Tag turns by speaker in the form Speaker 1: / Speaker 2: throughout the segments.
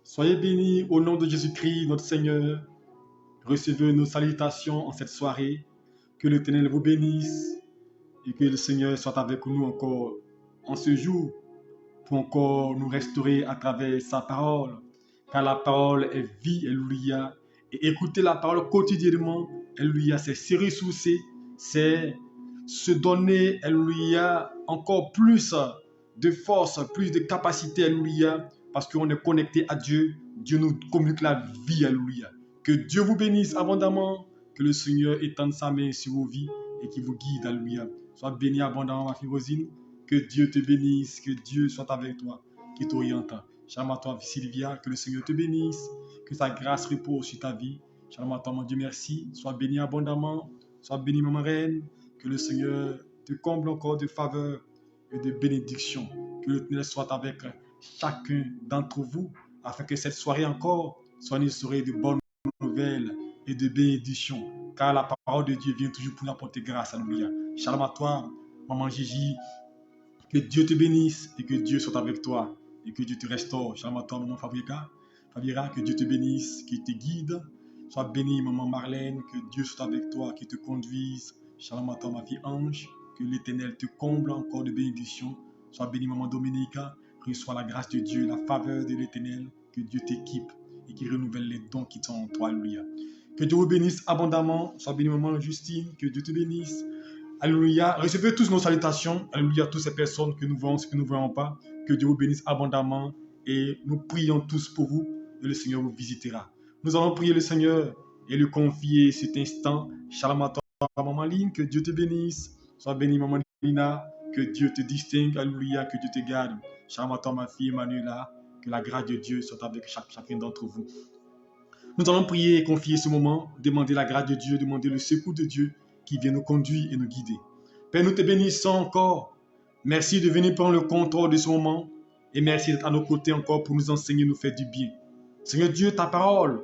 Speaker 1: Soyez bénis au nom de Jésus-Christ, notre Seigneur. Recevez nos salutations en cette soirée. Que l'Éternel vous bénisse et que le Seigneur soit avec nous encore en ce jour pour encore nous restaurer à travers sa parole. Car la parole est vie, alléluia. Et écouter la parole quotidiennement, alléluia, c'est se ressourcer, c'est se donner, alléluia, encore plus de force, plus de capacité, alléluia, parce qu'on est connecté à Dieu. Dieu nous communique la vie, alléluia. Que Dieu vous bénisse abondamment, que le Seigneur étende sa main sur vos vies et qu'il vous guide, alléluia. Sois béni abondamment, ma fille Rosine. Que Dieu te bénisse, que Dieu soit avec toi, qui t'oriente. Shalom à toi, Sylvia, que le Seigneur te bénisse, que sa grâce repose sur ta vie. Shalom à toi, mon Dieu, merci. Sois béni abondamment, sois béni, maman reine, que le Seigneur te comble encore de faveur et de bénédiction. Que l'Éternel soit avec chacun d'entre vous, afin que cette soirée encore soit une soirée de bonnes nouvelles et de bénédiction. Car la parole de Dieu vient toujours pour nous apporter grâce. Alléluia. Shalom à toi, maman Gigi. Que Dieu te bénisse et que Dieu soit avec toi et que Dieu te restaure. Shalom à toi, maman Fabrica. Fabrica, que Dieu te bénisse, qu'il te guide. Sois bénie, maman Marlène, que Dieu soit avec toi, qu'il te conduise. Shalom à toi, ma fille Ange, que l'Éternel te comble encore de bénédictions. Sois bénie, maman Dominica. Reçois la grâce de Dieu, la faveur de l'Éternel, que Dieu t'équipe et qu'il renouvelle les dons qui sont en toi. Alléluia. Que Dieu vous bénisse abondamment. Sois bénie, maman Justine, que Dieu te bénisse. Alléluia. Recevez tous nos salutations. Alléluia. Toutes ces personnes que nous voyons, ceux que nous ne voyons pas. Que Dieu vous bénisse abondamment. Et nous prions tous pour vous. Et le Seigneur vous visitera. Nous allons prier le Seigneur et lui confier cet instant. Shalom à toi, maman Line. Que Dieu te bénisse. Sois bénie, maman Lina. Que Dieu te distingue. Alléluia. Que Dieu te garde. Shalom à toi, ma fille Emmanuela. Que la grâce de Dieu soit avec chacun d'entre vous. Nous allons prier et confier ce moment. Demander la grâce de Dieu. Demander le secours de Dieu qui vient nous conduire et nous guider. Père, nous te bénissons encore. Merci de venir prendre le contrôle de ce moment et merci d'être à nos côtés encore pour nous enseigner, nous faire du bien. Seigneur Dieu, ta parole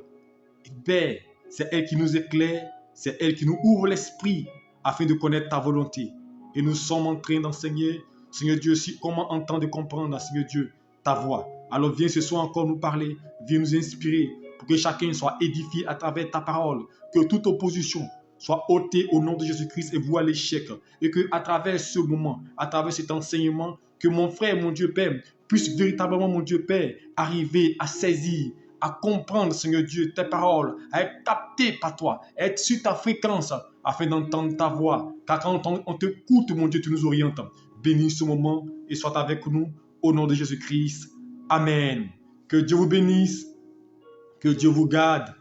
Speaker 1: est belle. C'est elle qui nous éclaire, c'est elle qui nous ouvre l'esprit afin de connaître ta volonté. Et nous sommes en train d'enseigner, Seigneur Dieu, aussi comment entendre et comprendre, Seigneur Dieu, ta voix. Alors viens ce soir encore nous parler, viens nous inspirer pour que chacun soit édifié à travers ta parole, que toute opposition soit ôté au nom de Jésus-Christ et voie à l'échec. Et que à travers ce moment, à travers cet enseignement, que mon frère, mon Dieu Père, puisse véritablement, mon Dieu Père, arriver à saisir, à comprendre, Seigneur Dieu, tes paroles, à être capté par toi, à être sur ta fréquence, afin d'entendre ta voix. Car quand on t'écoute, mon Dieu, tu nous orientes. Bénis ce moment et sois avec nous, au nom de Jésus-Christ. Amen. Que Dieu vous bénisse, que Dieu vous garde,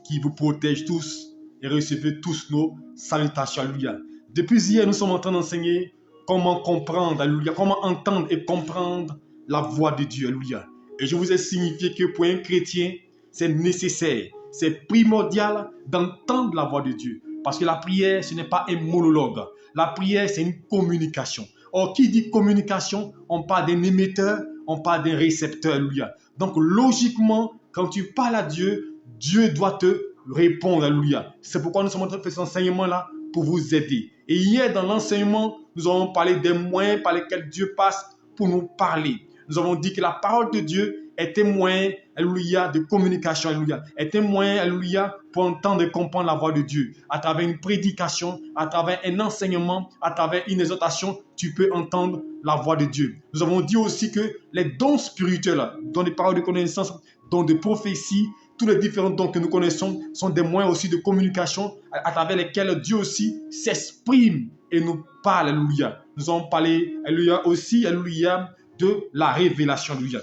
Speaker 1: qu'il vous protège tous, et recevez tous nos salutations. Alléluia. Depuis hier, nous sommes en train d'enseigner comment comprendre, alléluia, comment entendre et comprendre la voix de Dieu. Alléluia. Et je vous ai signifié que pour un chrétien, c'est nécessaire, c'est primordial d'entendre la voix de Dieu. Parce que la prière, ce n'est pas un monologue. La prière, c'est une communication. Or, qui dit communication, on parle d'un émetteur, on parle d'un récepteur. Alléluia. Donc, logiquement, quand tu parles à Dieu, Dieu doit te répondre. Alléluia. C'est pourquoi nous sommes en train de faire cet enseignement-là pour vous aider. Et hier, dans l'enseignement, nous avons parlé des moyens par lesquels Dieu passe pour nous parler. Nous avons dit que la parole de Dieu est un moyen, alléluia, de communication, alléluia, est un moyen, alléluia, pour entendre et comprendre la voix de Dieu. À travers une prédication, à travers un enseignement, à travers une exhortation, tu peux entendre la voix de Dieu. Nous avons dit aussi que les dons spirituels, dont des paroles de connaissance, dont de prophétie, tous les différents dons que nous connaissons sont des moyens aussi de communication à travers lesquels Dieu aussi s'exprime et nous parle, alléluia. Nous avons parlé, alléluia, aussi, alléluia, de la révélation, alléluia.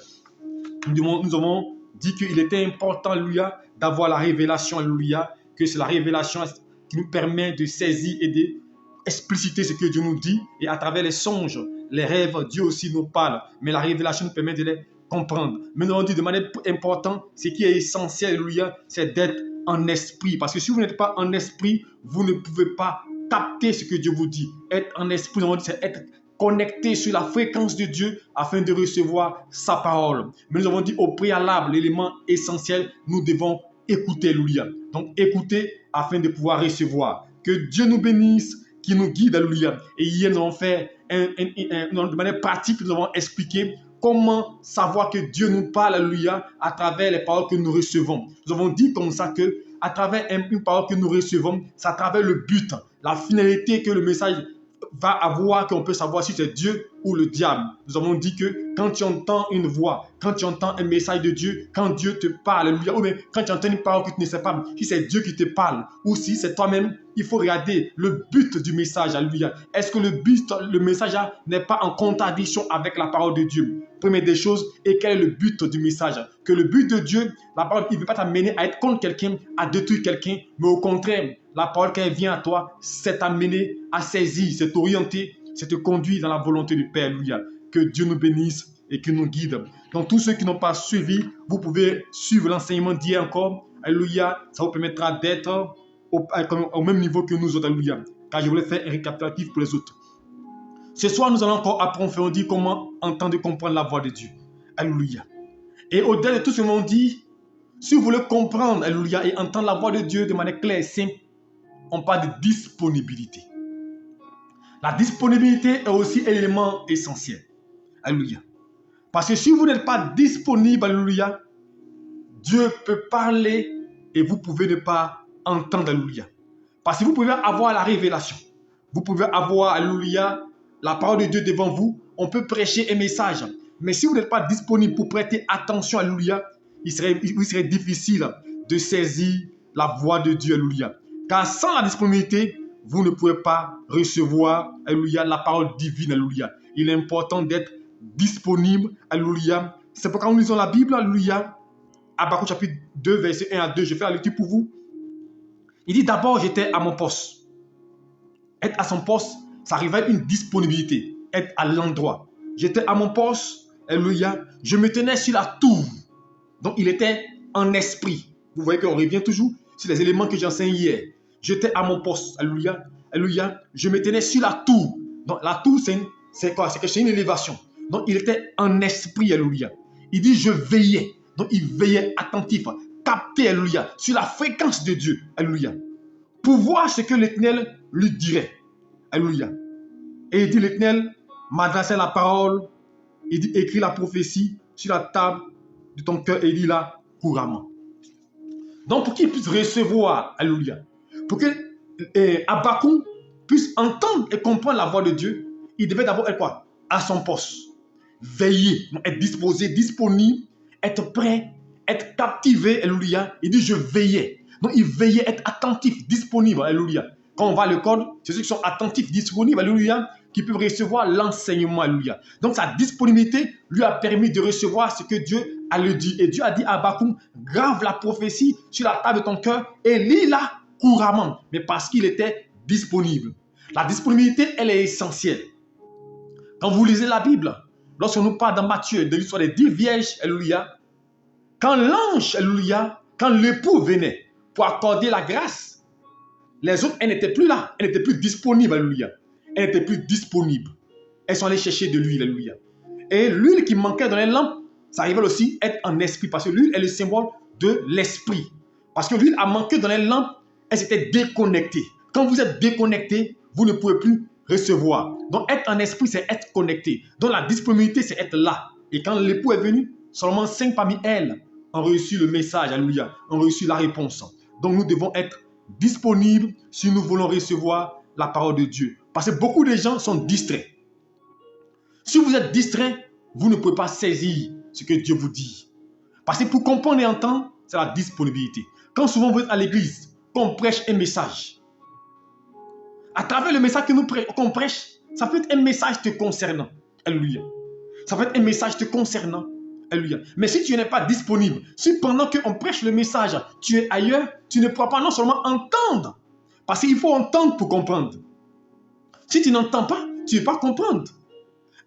Speaker 1: Nous avons dit qu'il était important, alléluia, d'avoir la révélation, alléluia, que c'est la révélation qui nous permet de saisir et d'expliciter ce que Dieu nous dit. Et à travers les songes, les rêves, Dieu aussi nous parle. Mais la révélation nous permet de les comprendre. Mais nous avons dit de manière importante, ce qui est essentiel, alléluia, c'est d'être en esprit. Parce que si vous n'êtes pas en esprit, vous ne pouvez pas capter ce que Dieu vous dit. Être en esprit, nous avons dit, c'est être connecté sur la fréquence de Dieu afin de recevoir sa parole. Mais nous avons dit au préalable, l'élément essentiel, nous devons écouter, alléluia. Donc écouter afin de pouvoir recevoir. Que Dieu nous bénisse, qu'il nous guide, alléluia. Et hier, nous avons fait de manière pratique, nous avons expliqué comment savoir que Dieu nous parle, alléluia, à travers les paroles que nous recevons. Nous avons dit comme ça que à travers une parole que nous recevons, c'est à travers le but, la finalité que le message va avoir, qu'on peut savoir si c'est Dieu ou le diable. Nous avons dit que quand tu entends une voix, quand tu entends un message de Dieu, quand Dieu te parle, alléluia, ou bien quand tu entends une parole que tu ne sais pas, si c'est Dieu qui te parle, ou si c'est toi-même, il faut regarder le but du message, alléluia. Est-ce que le message n'est pas en contradiction avec la parole de Dieu? Première des choses, et quel est le but du message? Que le but de Dieu, la parole, il ne veut pas t'amener à être contre quelqu'un, à détruire quelqu'un, mais au contraire, la parole, quand elle vient à toi, c'est t'amener à saisir, c'est t'orienter, c'est te conduire dans la volonté du Père, alléluia. Que Dieu nous bénisse et qu'il nous guide. Donc, tous ceux qui n'ont pas suivi, vous pouvez suivre l'enseignement d'hier encore, alléluia. Ça vous permettra d'être au même niveau que nous autres, alléluia. Car je voulais faire un récapitulatif pour les autres. Ce soir, nous allons encore approfondir comment entendre et comprendre la voix de Dieu. Alléluia. Et au-delà de tout ce que l'on dit, si vous voulez comprendre, alléluia, et entendre la voix de Dieu de manière claire et simple, on parle de disponibilité. La disponibilité est aussi un élément essentiel. Alléluia. Parce que si vous n'êtes pas disponible, alléluia, Dieu peut parler et vous pouvez ne pas entendre, alléluia. Parce que vous pouvez avoir la révélation. Vous pouvez avoir, alléluia, la parole de Dieu devant vous. On peut prêcher un message. Mais si vous n'êtes pas disponible pour prêter attention, alléluia, il serait difficile de saisir la voix de Dieu, alléluia. Car sans la disponibilité, vous ne pouvez pas recevoir, alléluia, la parole divine, alléluia. Il est important d'être disponible, alléluia. C'est pourquoi nous lisons la Bible, alléluia. Habakkuk chapitre 2, verset 1 à 2. Je fais la lecture pour vous. Il dit d'abord, j'étais à mon poste. Être à son poste, ça révèle une disponibilité. Être à l'endroit. J'étais à mon poste, alléluia. Je me tenais sur la tour. Donc, il était en esprit. Vous voyez qu'on revient toujours sur les éléments que j'enseigne hier. J'étais à mon poste, alléluia, alléluia. Je me tenais sur la tour. Donc, la tour, c'est quoi? C'est une élévation. Donc, il était en esprit, alléluia. Il dit, je veillais. Donc, il veillait attentif, capté, alléluia, sur la fréquence de Dieu, alléluia. Pour voir ce que l'Éternel lui dirait, alléluia. Et il dit, l'Éternel m'adressait la parole, il dit, écris la prophétie sur la table de ton cœur, et il dit là, couramment. Donc, pour qu'il puisse recevoir, alléluia, pour que Habakkuk puisse entendre et comprendre la voix de Dieu, il devait d'abord être quoi? À son poste. Veiller, être disposé, disponible, être prêt, être captivé, alléluia. Il dit, je veillais. Donc, il veillait, être attentif, disponible, alléluia. Quand on va à l'école, c'est ceux qui sont attentifs, disponibles, alléluia, qui peuvent recevoir l'enseignement, alléluia. Donc, sa disponibilité lui a permis de recevoir ce que Dieu a le dit. Et Dieu a dit à Habakkuk, grave la prophétie sur la table de ton cœur et lis-la couramment. Mais parce qu'il était disponible. La disponibilité, elle est essentielle. Quand vous lisez la Bible, lorsqu'on nous parle dans Matthieu de l'histoire des 10 vierges, alléluia, quand l'ange, alléluia, quand l'époux venait pour accorder la grâce, les autres, elles n'étaient plus là, elles n'étaient plus disponibles, alléluia. Elles n'étaient plus disponibles. Elles sont allées chercher de l'huile, alléluia. Et l'huile qui manquait dans les lampes, ça arrivait aussi être en esprit, parce que l'huile est le symbole de l'esprit. Parce que l'huile a manqué dans les lampes, elles s'étaient déconnectées. Quand vous êtes déconnecté, vous ne pouvez plus recevoir. Donc, être en esprit, c'est être connecté. Donc, la disponibilité, c'est être là. Et quand l'époux est venu, seulement 5 parmi elles ont reçu le message, alléluia, ont reçu la réponse. Donc, nous devons être disponibles si nous voulons recevoir la parole de Dieu. Parce que beaucoup de gens sont distraits. Si vous êtes distrait, vous ne pouvez pas saisir ce que Dieu vous dit. Parce que pour comprendre et entendre, c'est la disponibilité. Quand souvent vous êtes à l'église, qu'on prêche un message, à travers le message qu'on prêche, ça peut être un message te concernant. Alléluia. Ça peut être un message te concernant. Alléluia. Mais si tu n'es pas disponible, si pendant qu'on prêche le message, tu es ailleurs, tu ne pourras pas non seulement entendre, parce qu'il faut entendre pour comprendre. Si tu n'entends pas, tu ne peux pas comprendre.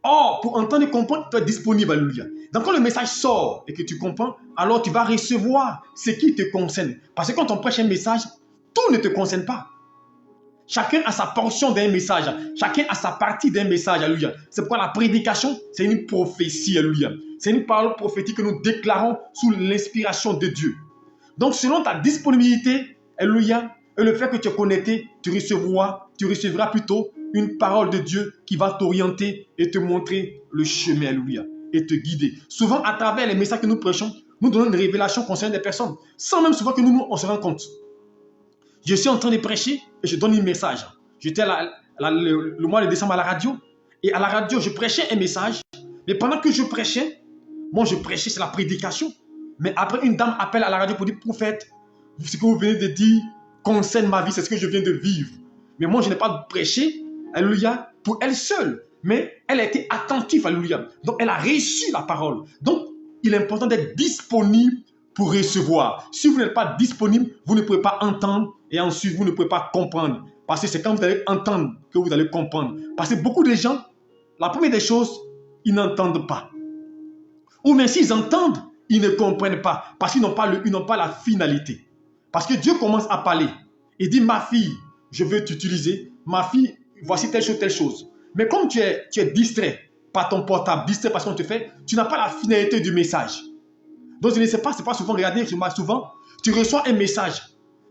Speaker 1: Or, pour entendre et comprendre, tu es disponible, alléluia. Donc quand le message sort et que tu comprends, alors tu vas recevoir ce qui te concerne. Parce que quand on prêche un message, tout ne te concerne pas. Chacun a sa portion d'un message. Chacun a sa partie d'un message, alléluia. C'est pourquoi la prédication, c'est une prophétie, alléluia. C'est une parole prophétique que nous déclarons sous l'inspiration de Dieu. Donc selon ta disponibilité, alléluia, et le fait que tu es connecté, tu recevras plutôt une parole de Dieu qui va t'orienter et te montrer le chemin, alléluia. et te guider. Souvent, à travers les messages que nous prêchons, nous donnons une révélation concernant des personnes, sans même souvent que nous, on se rende compte. Je suis en train de prêcher et je donne un message. J'étais le mois de décembre à la radio, et à la radio, je prêchais un message, mais pendant que je prêchais, moi je prêchais, c'est la prédication. Mais après, une dame appelle à la radio pour dire, prophète, ce que vous venez de dire concerne ma vie, c'est ce que je viens de vivre. Mais moi, je n'ai pas prêché, alléluia, pour elle seule. Mais elle a été attentive, alléluia. Donc, elle a reçu la parole. Donc, il est important d'être disponible pour recevoir. Si vous n'êtes pas disponible, vous ne pouvez pas entendre et ensuite, vous ne pouvez pas comprendre. Parce que c'est quand vous allez entendre que vous allez comprendre. Parce que beaucoup de gens, la première des choses, ils n'entendent pas. Ou même s'ils entendent, ils ne comprennent pas. Parce qu'ils n'ont pas la finalité. Parce que Dieu commence à parler. Il dit, ma fille, je veux t'utiliser. Ma fille, voici telle chose, telle chose. Mais comme tu es distrait par ton portable, distrait par ce qu'on te fait, tu n'as pas la finalité du message. Donc, je ne sais pas, c'est pas souvent, regardez, souvent, tu reçois un message,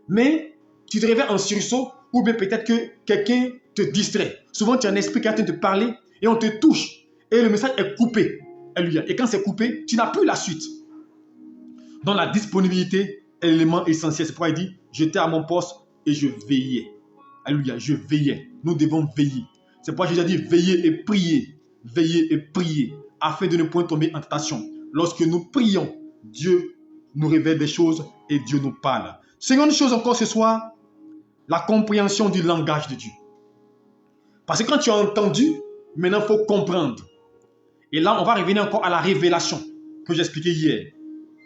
Speaker 1: mais tu te réveilles en sursaut, ou bien peut-être que quelqu'un te distrait. Souvent, tu as un esprit qui est en train de te parler, et on te touche, et le message est coupé. Alléluia. Et quand c'est coupé, tu n'as plus la suite. Donc, la disponibilité est l'élément essentiel. C'est pourquoi il dit, j'étais à mon poste et je veillais. Alléluia, je veillais. Nous devons veiller. C'est pourquoi Jésus a dit, veillez et priez. Veillez et priez, afin de ne point tomber en tentation. Lorsque nous prions, Dieu nous révèle des choses et Dieu nous parle. Seconde chose encore ce soir, la compréhension du langage de Dieu. Parce que quand tu as entendu, maintenant il faut comprendre. Et là, on va revenir encore à la révélation que j'expliquais hier.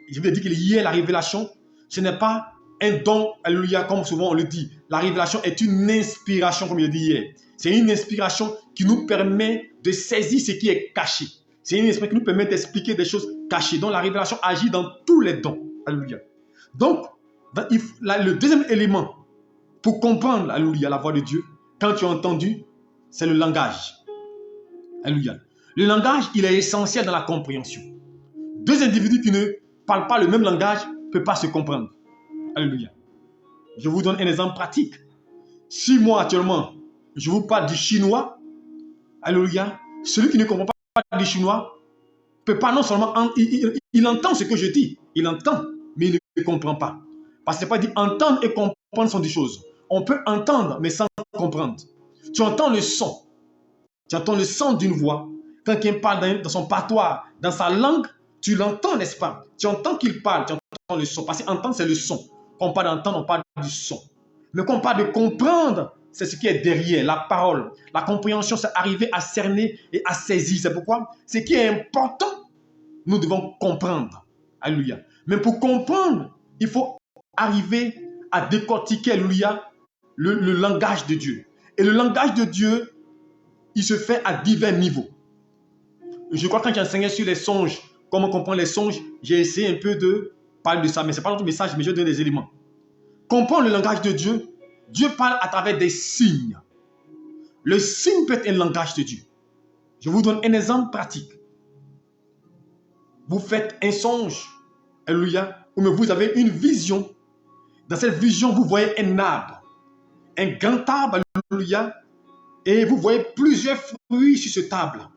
Speaker 1: Je vous ai dit que hier, la révélation, ce n'est pas un don, alléluia, comme souvent on le dit. La révélation est une inspiration, comme je l'ai dit hier. C'est une inspiration qui nous permet de saisir ce qui est caché. C'est une inspiration qui nous permet d'expliquer des choses cachées. Donc la révélation agit dans tous les dons. Alléluia. Donc, le deuxième élément pour comprendre, alléluia, la voix de Dieu, quand tu as entendu, c'est le langage. Alléluia. Le langage, il est essentiel dans la compréhension. Deux individus qui ne parlent pas le même langage ne peuvent pas se comprendre. Alléluia. Je vous donne un exemple pratique. Si moi, actuellement, je vous parle du chinois, alléluia, celui qui ne comprend pas du chinois ne peut pas non seulement... Il entend ce que je dis, il entend, mais il ne comprend pas. Parce que c'est pas dit entendre et comprendre sont des choses. On peut entendre, mais sans comprendre. Tu entends le son. Tu entends le son d'une voix. Quand quelqu'un parle dans son patois, dans sa langue, tu l'entends, n'est-ce pas? Tu entends qu'il parle, tu entends le son. Parce qu'entendre, c'est le son. Quand on parle d'entendre, on parle du son. Mais quand on parle de comprendre, c'est ce qui est derrière, la parole. La compréhension, c'est arriver à cerner et à saisir. C'est pourquoi ce qui est important, nous devons comprendre. Alléluia. Mais pour comprendre, il faut arriver à décortiquer, alléluia, le langage de Dieu. Et le langage de Dieu, il se fait à divers niveaux. Je crois que quand j'enseignais sur les songes, comment comprendre les songes, j'ai essayé un peu de parler de ça. Mais ce n'est pas notre message, mais je donne des éléments. Comprendre le langage de Dieu, Dieu parle à travers des signes. Le signe peut être un langage de Dieu. Je vous donne un exemple pratique. Vous faites un songe, alléluia, ou vous avez une vision. Dans cette vision, vous voyez un arbre, un grand arbre, alléluia, et vous voyez plusieurs fruits sur cette arbre.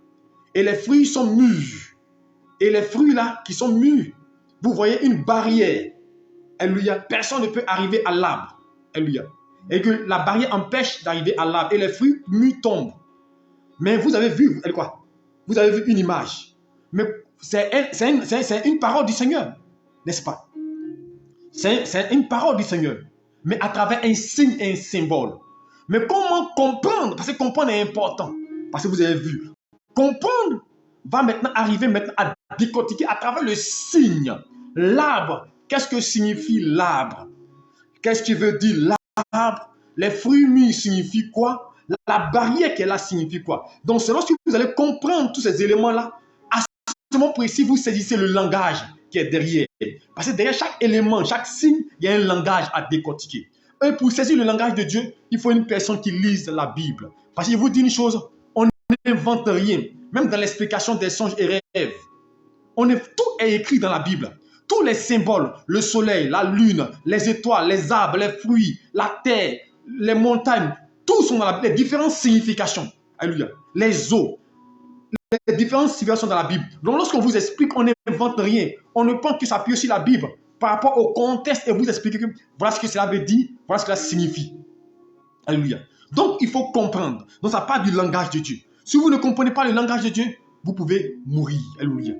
Speaker 1: Et les fruits sont mûrs. Et les fruits là, qui sont mûrs, vous voyez une barrière. Alléluia. Personne ne peut arriver à l'arbre. Alléluia. Et que la barrière empêche d'arriver à l'arbre. Et les fruits mûrs tombent. Mais vous avez vu, quoi? Vous avez vu une image. Mais c'est une parole du Seigneur. N'est-ce pas? C'est une parole du Seigneur. Mais à travers un signe et un symbole. Mais comment comprendre? Parce que comprendre est important. Parce que vous avez vu. Comprendre va maintenant arriver à décortiquer à travers le signe. L'arbre. Qu'est-ce que signifie l'arbre? Qu'est-ce qui veut dire l'arbre? Les fruits mûrs signifient quoi? La barrière qu'elle a signifie quoi? Donc, c'est lorsque vous allez comprendre tous ces éléments-là, à ce moment précis, vous saisissez le langage qui est derrière. Parce que derrière chaque élément, chaque signe, il y a un langage à décortiquer. Et pour saisir le langage de Dieu, il faut une personne qui lise la Bible. Parce que je vous dis une chose, on n'invente rien. Même dans l'explication des songes et rêves. Tout est écrit dans la Bible. Tous les symboles, le soleil, la lune, les étoiles, les arbres, les fruits, la terre, les montagnes, tout sont dans la Bible, les différentes significations. Alléluia. Les eaux. les différentes situations dans la Bible. Donc, lorsqu'on vous explique, on n'invente rien. On ne pense que ça s'appuie sur la Bible par rapport au contexte et vous expliquer que voilà ce que cela veut dire, voilà ce que cela signifie. Alléluia. Donc, il faut comprendre. Donc, ça part du langage de Dieu. Si vous ne comprenez pas le langage de Dieu, vous pouvez mourir. Alléluia.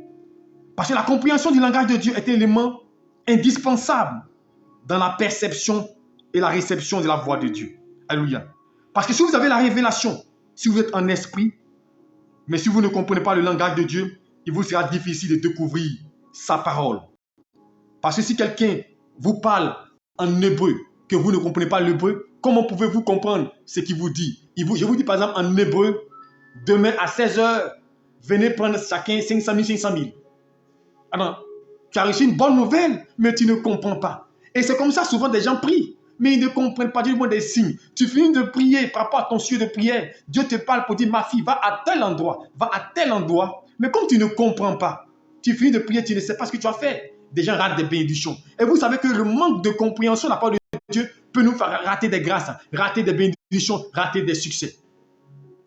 Speaker 1: Parce que la compréhension du langage de Dieu est un élément indispensable dans la perception et la réception de la voix de Dieu. Alléluia. Parce que si vous avez la révélation, si vous êtes en esprit, mais si vous ne comprenez pas le langage de Dieu, il vous sera difficile de découvrir sa parole. Parce que si quelqu'un vous parle en hébreu, que vous ne comprenez pas l'hébreu, comment pouvez-vous comprendre ce qu'il vous dit? Je vous dis par exemple en hébreu, demain à 16 h, venez prendre chacun 500 000, 500 000. Alors, tu as reçu une bonne nouvelle, mais tu ne comprends pas. Et c'est comme ça, souvent, des gens prient, mais ils ne comprennent pas du moins des signes. Tu finis de prier par rapport à ton sujet de prière. Dieu te parle pour dire, ma fille, va à tel endroit. Mais comme tu ne comprends pas, tu finis de prier, tu ne sais pas ce que tu as fait. Des gens ratent des bénédictions. Et vous savez que le manque de compréhension de la part de Dieu peut nous faire rater des grâces, rater des bénédictions, rater des succès.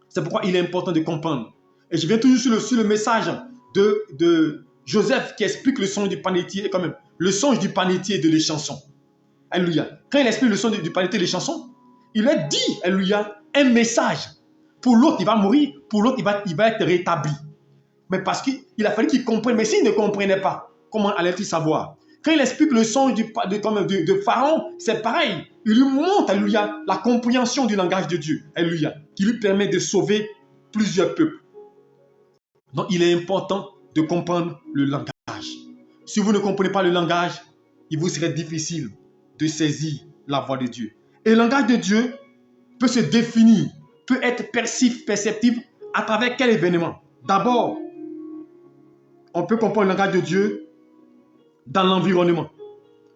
Speaker 1: C'est pourquoi il est important de comprendre. Et je viens toujours sur le message de Joseph qui explique le songe du panetier, et quand même, le songe du panetier et de l'échanson. Alléluia. Quand il explique le songe du panetier et de l'échanson, il a dit, alléluia, un message. Pour l'autre, il va mourir, pour l'autre, il va être rétabli. Mais parce qu'il a fallu qu'il comprenne. Mais s'il ne comprenait pas, comment allait-il savoir? Quand il explique le songe de Pharaon, c'est pareil. Il lui montre, alléluia, la compréhension du langage de Dieu, alléluia, qui lui permet de sauver plusieurs peuples. Donc, il est important de comprendre le langage. Si vous ne comprenez pas le langage, il vous serait difficile de saisir la voix de Dieu. Et le langage de Dieu peut se définir, peut être perceptible à travers quel événement? D'abord, on peut comprendre le langage de Dieu dans l'environnement.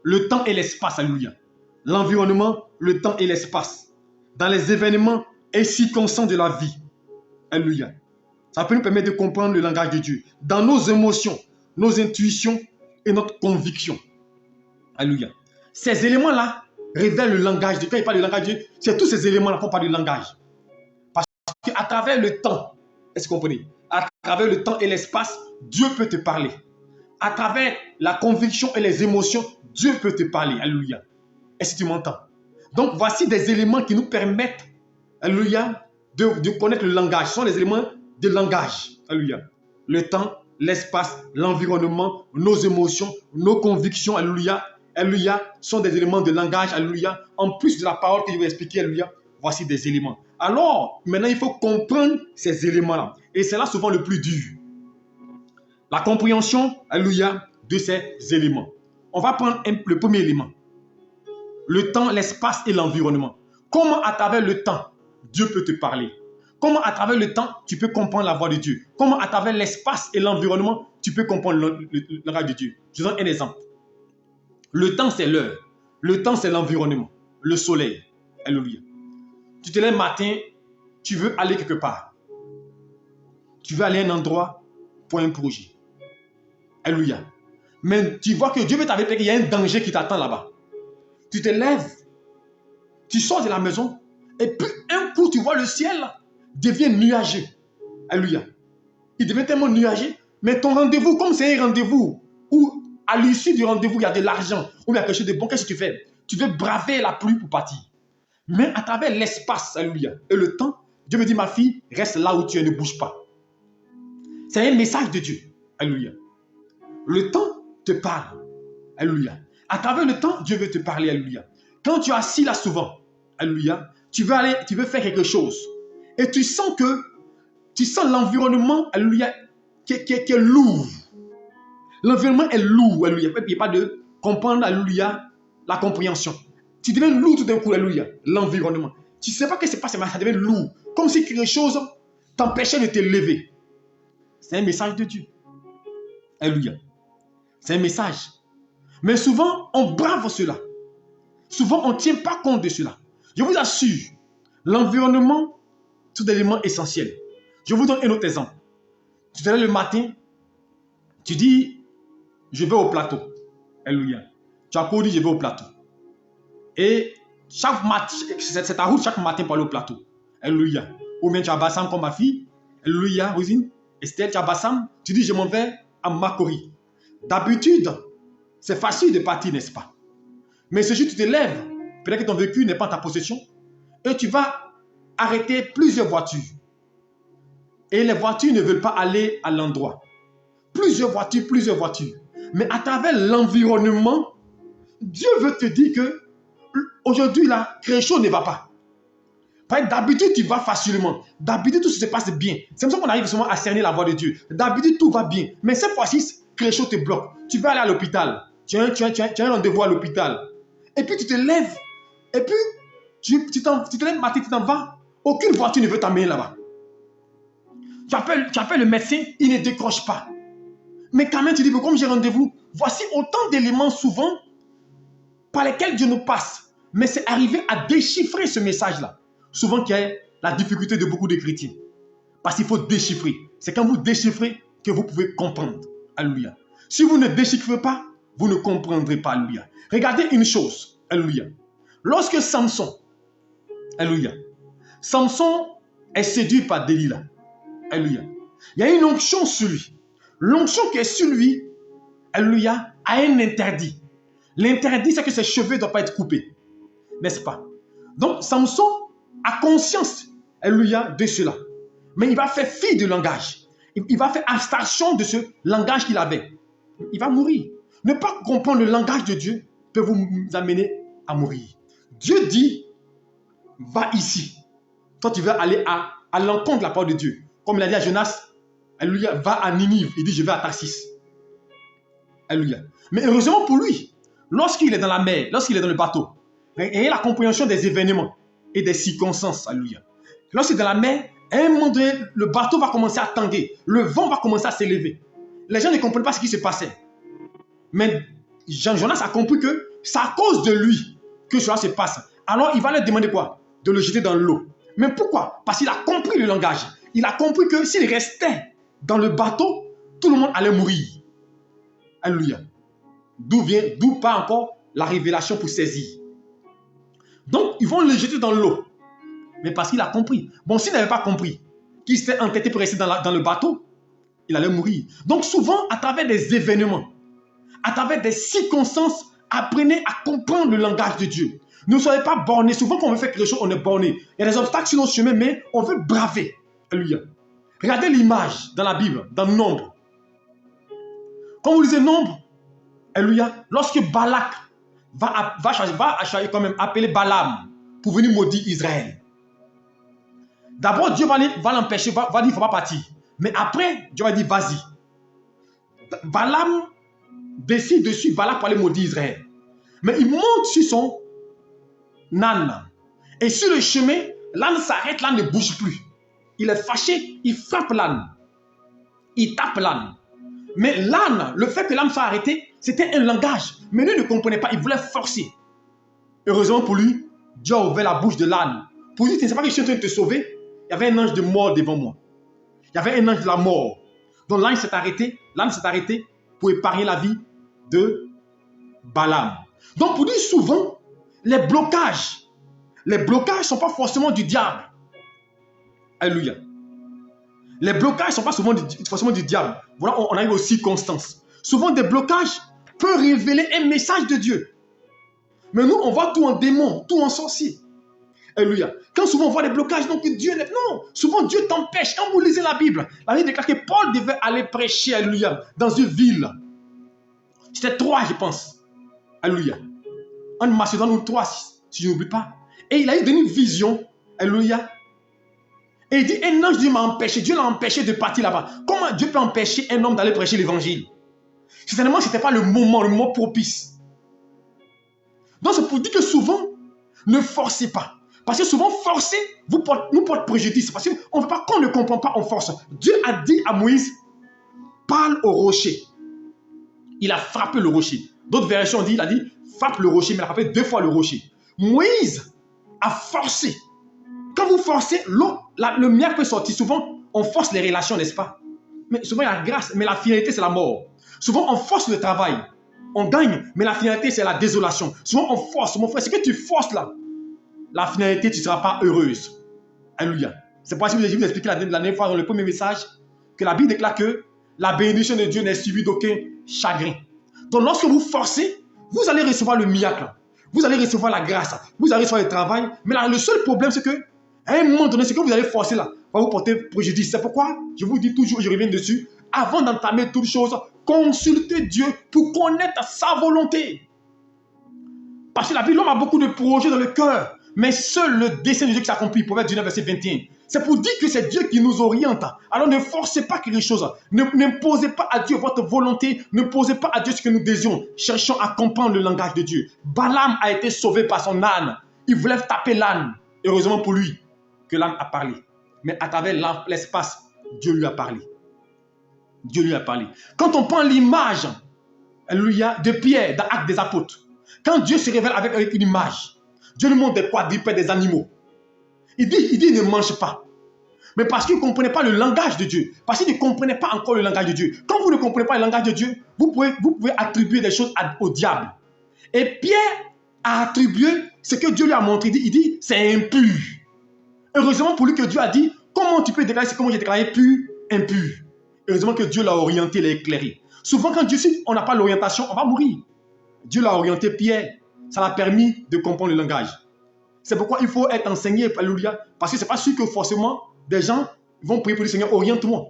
Speaker 1: Le temps et l'espace, alléluia. L'environnement, le temps et l'espace. Dans les événements et circonstances de la vie. Alléluia. Ça peut nous permettre de comprendre le langage de Dieu. Dans nos émotions, nos intuitions et notre conviction. Alléluia. Ces éléments-là révèlent le langage de Dieu. Quand il parle du langage de Dieu, c'est tous ces éléments-là qu'on parle du langage. Parce qu'à travers le temps, est-ce que vous comprenez? À travers le temps et l'espace, Dieu peut te parler. À travers la conviction et les émotions, Dieu peut te parler. Alléluia. Est-ce que tu m'entends? Donc, voici des éléments qui nous permettent, alléluia, de connaître le langage. Ce sont les éléments de langage. Alléluia. Le temps, l'espace, l'environnement, nos émotions, nos convictions, alléluia, alléluia, sont des éléments de langage, alléluia. En plus de la parole que je vais expliquer, alléluia, voici des éléments. Alors, maintenant, il faut comprendre ces éléments-là. Et c'est là souvent le plus dur. La compréhension, alléluia, de ces éléments. On va prendre le premier élément. Le temps, l'espace et l'environnement. Comment à travers le temps, Dieu peut te parler? Comment à travers le temps, tu peux comprendre la voix de Dieu? Comment à travers l'espace et l'environnement, tu peux comprendre le langage de Dieu? Je donne un exemple. Le temps, c'est l'heure. Le temps, c'est l'environnement. Le soleil. Alléluia. Tu te lèves le matin, tu veux aller quelque part. Tu veux aller à un endroit pour un projet. Alléluia. Mais tu vois que Dieu veut t'avertir qu'il y a un danger qui t'attend là-bas. Tu te lèves, tu sors de la maison, et puis un coup, tu vois le ciel devient nuageux. Alléluia. Il devient tellement nuageux, mais ton rendez-vous, comme c'est un rendez-vous où à l'issue du rendez-vous, il y a de l'argent, ou il y a quelque chose de bon, qu'est-ce que tu fais? Tu veux braver la pluie pour partir. Mais à travers l'espace, alléluia, et le temps, Dieu me dit, ma fille, reste là où tu es, ne bouge pas. C'est un message de Dieu. Alléluia. Le temps te parle. Alléluia. À travers le temps, Dieu veut te parler. Alléluia. Quand tu es assis là souvent, alléluia, tu veux faire quelque chose. Et tu sens l'environnement, alléluia, qui est lourd. L'environnement est lourd, alléluia. Il n'y a pas de comprendre, alléluia, la compréhension. Tu deviens lourd tout d'un coup, alléluia, l'environnement. Tu ne sais pas ce qui se passe, mais ça devient lourd. Comme si quelque chose t'empêchait de te lever. C'est un message de Dieu. Alléluia. C'est un message. Mais souvent, on brave cela. Souvent, on ne tient pas compte de cela. Je vous assure, l'environnement, c'est un élément essentiel. Je vous donne un autre exemple. Tu te lèves le matin, tu dis, je vais au plateau. Alléluia. Tu as couru, je vais au plateau. Et chaque matin, c'est ta route chaque matin pour aller au plateau. Alléluia. Ou bien tu as Bassam comme ma fille. Alléluia, Rosine. Estelle, tu as Bassam, tu dis je m'en vais à Makori. D'habitude, c'est facile de partir, n'est-ce pas? Mais ce jour, tu te lèves, peut-être que ton véhicule n'est pas en ta possession, et tu vas arrêter plusieurs voitures. Et les voitures ne veulent pas aller à l'endroit. Plusieurs voitures. Mais à travers l'environnement, Dieu veut te dire que aujourd'hui, là, quelque chose ne va pas. D'habitude, tu vas facilement. D'habitude, tout se passe bien. C'est comme ça qu'on arrive souvent à cerner la voix de Dieu. D'habitude, tout va bien. Mais cette fois-ci, quelque chose te bloque. Tu vas aller à l'hôpital. Tu as un rendez-vous à l'hôpital. Et puis, tu te lèves. Et puis, tu te lèves matin, tu t'en vas. Aucune voiture ne veut t'amener là-bas. Tu appelles le médecin, il ne décroche pas. Mais quand même, tu dis, comme j'ai rendez-vous, voici autant d'éléments souvent par lesquels Dieu nous passe. Mais c'est arrivé à déchiffrer ce message-là. Souvent qu'il y a la difficulté de beaucoup de chrétiens. Parce qu'il faut déchiffrer. C'est quand vous déchiffrez que vous pouvez comprendre. Alléluia. Si vous ne déchiffrez pas, vous ne comprendrez pas. Alléluia. Regardez une chose. Alléluia. Lorsque Samson, alléluia, Samson est séduit par Delilah. Alléluia. Il y a une onction sur lui. L'onction qui est sur lui, alléluia, a un interdit. L'interdit, c'est que ses cheveux ne doivent pas être coupés. N'est-ce pas? Donc, Samson a conscience, alléluia, de cela. Mais il va faire fi du langage. Il va faire abstraction de ce langage qu'il avait. Il va mourir. Ne pas comprendre le langage de Dieu peut vous amener à mourir. Dieu dit, va ici. Toi, tu vas aller à l'encontre de la parole de Dieu. Comme il a dit à Jonas, alléluia, va à Ninive. Il dit, je vais à Tarsis. Alléluia. Mais heureusement pour lui, lorsqu'il est dans la mer, lorsqu'il est dans le bateau, il y a la compréhension des événements et des circonstances. Alléluia. Lorsqu'il est dans la mer, à un moment donné, le bateau va commencer à tanguer. Le vent va commencer à s'élever. Les gens ne comprennent pas ce qui se passait. Mais Jonas a compris que c'est à cause de lui que cela se passe. Alors il va leur demander quoi? De le jeter dans l'eau. Mais pourquoi? Parce qu'il a compris le langage. Il a compris que s'il restait dans le bateau, tout le monde allait mourir. Alléluia. D'où part encore la révélation pour saisir. Donc, ils vont le jeter dans l'eau. Mais parce qu'il a compris. Bon, s'il n'avait pas compris, qu'il s'était entêté pour rester dans le bateau, il allait mourir. Donc, souvent, à travers des événements, à travers des circonstances, apprenez à comprendre le langage de Dieu. Ne soyez pas bornés. Souvent, quand on veut faire quelque chose, on est borné. Il y a des obstacles sur notre chemin, mais on veut braver. Alléluia. Regardez l'image dans la Bible, dans Nombre. Quand vous lisez Nombre, alléluia, lorsque Balak va quand même appeler Balaam pour venir maudire Israël. D'abord, Dieu va l'empêcher, va dire, il ne faut pas partir. Mais après, Dieu va dire, vas-y. Balaam décide de suivre Balak pour aller maudire Israël. Mais il monte sur son âne. Et sur le chemin, l'âne s'arrête, l'âne ne bouge plus. Il est fâché, il frappe l'âne. Il tape l'âne. Mais l'âne, le fait que l'âne soit arrêté, c'était un langage. Mais lui ne comprenait pas, il voulait forcer. Heureusement pour lui, Dieu a ouvert la bouche de l'âne. Pour lui, tu ne sais pas que je suis en train de te sauver. Il y avait un ange de mort devant moi. Il y avait un ange de la mort. Donc l'âne s'est arrêté pour épargner la vie de Balaam. Donc pour lui, souvent, les blocages ne sont pas forcément du diable. Alléluia. Les blocages ne sont pas forcément du diable. Voilà, on arrive aux circonstances. Souvent, des blocages peuvent révéler un message de Dieu. Mais nous, on voit tout en démon, tout en sorcier. Alléluia. Quand souvent on voit des blocages, donc Dieu n'est... Non, souvent Dieu t'empêche. Quand vous lisez la Bible déclare que Paul devait aller prêcher, alléluia, dans une ville. C'était 3, je pense. Alléluia. En Macédoine ou 3, si je n'oublie pas. Et il a eu une vision. Alléluia. Et il dit, un ange Dieu m'a empêché. Dieu l'a empêché de partir là-bas. Comment Dieu peut empêcher un homme d'aller prêcher l'évangile? Certainement, ce n'était pas le moment propice. Donc, c'est pour dire que souvent, ne forcez pas. Parce que souvent, forcer nous porte préjudice. Parce qu'on ne veut pas, qu'on ne comprend pas, on force. Dieu a dit à Moïse, parle au rocher. Il a frappé le rocher. D'autres versions disent, il a dit, frappe le rocher, mais il a frappé 2 fois le rocher. Moïse a forcé. Quand vous forcez, l'eau, le miracle peut sortir. Souvent, on force les relations, n'est-ce pas? Mais souvent, il y a la grâce, mais la finalité, c'est la mort. Souvent, on force le travail. On gagne, mais la finalité, c'est la désolation. Souvent, on force. Mon frère, ce que tu forces là, la finalité, tu ne seras pas heureuse. Alléluia. C'est pour ça que je vous ai expliqué la dernière fois dans le premier message que la Bible déclare que la bénédiction de Dieu n'est suivie d'aucun chagrin. Donc lorsque vous forcez, vous allez recevoir le miracle. Vous allez recevoir la grâce. Vous allez recevoir le travail. Mais là, le seul problème, c'est que à un moment donné, ce que vous allez forcer là va vous porter préjudice. C'est pourquoi je vous dis toujours, je reviens dessus, avant d'entamer toute chose, consultez Dieu pour connaître sa volonté. Parce que la Bible, l'homme a beaucoup de projets dans le cœur, mais seul le dessein de Dieu qui s'accomplit. Proverbe 19, verset 21. C'est pour dire que c'est Dieu qui nous oriente. Alors ne forcez pas quelque chose. N'imposez pas à Dieu votre volonté. Ne posez pas à Dieu ce que nous désirons. Cherchons à comprendre le langage de Dieu. Balaam a été sauvé par son âne. Il voulait taper l'âne. Heureusement pour lui que l'âne a parlé. Mais à travers l'espace, Dieu lui a parlé. Dieu lui a parlé. Quand on prend l'image, alléluia, de Pierre dans Actes des Apôtres, quand Dieu se révèle avec une image, Dieu lui montre des quadrupèdes, des animaux. Il dit, ne mange pas. Mais parce qu'il ne comprenait pas le langage de Dieu. Parce qu'il ne comprenait pas encore le langage de Dieu. Quand vous ne comprenez pas le langage de Dieu, vous pouvez attribuer des choses au diable. Et Pierre a attribué ce que Dieu lui a montré. Il dit, c'est impur. Heureusement pour lui que Dieu a dit, comment tu peux déclarer ce que moi j'ai déclaré pur, impur. Heureusement que Dieu l'a orienté, l'a éclairé. Souvent quand Dieu dit, on n'a pas l'orientation, on va mourir. Dieu l'a orienté Pierre. Ça l'a permis de comprendre le langage. C'est pourquoi il faut être enseigné, alléluia. Parce que ce n'est pas sûr que forcément des gens vont prier pour le Seigneur, oriente-moi.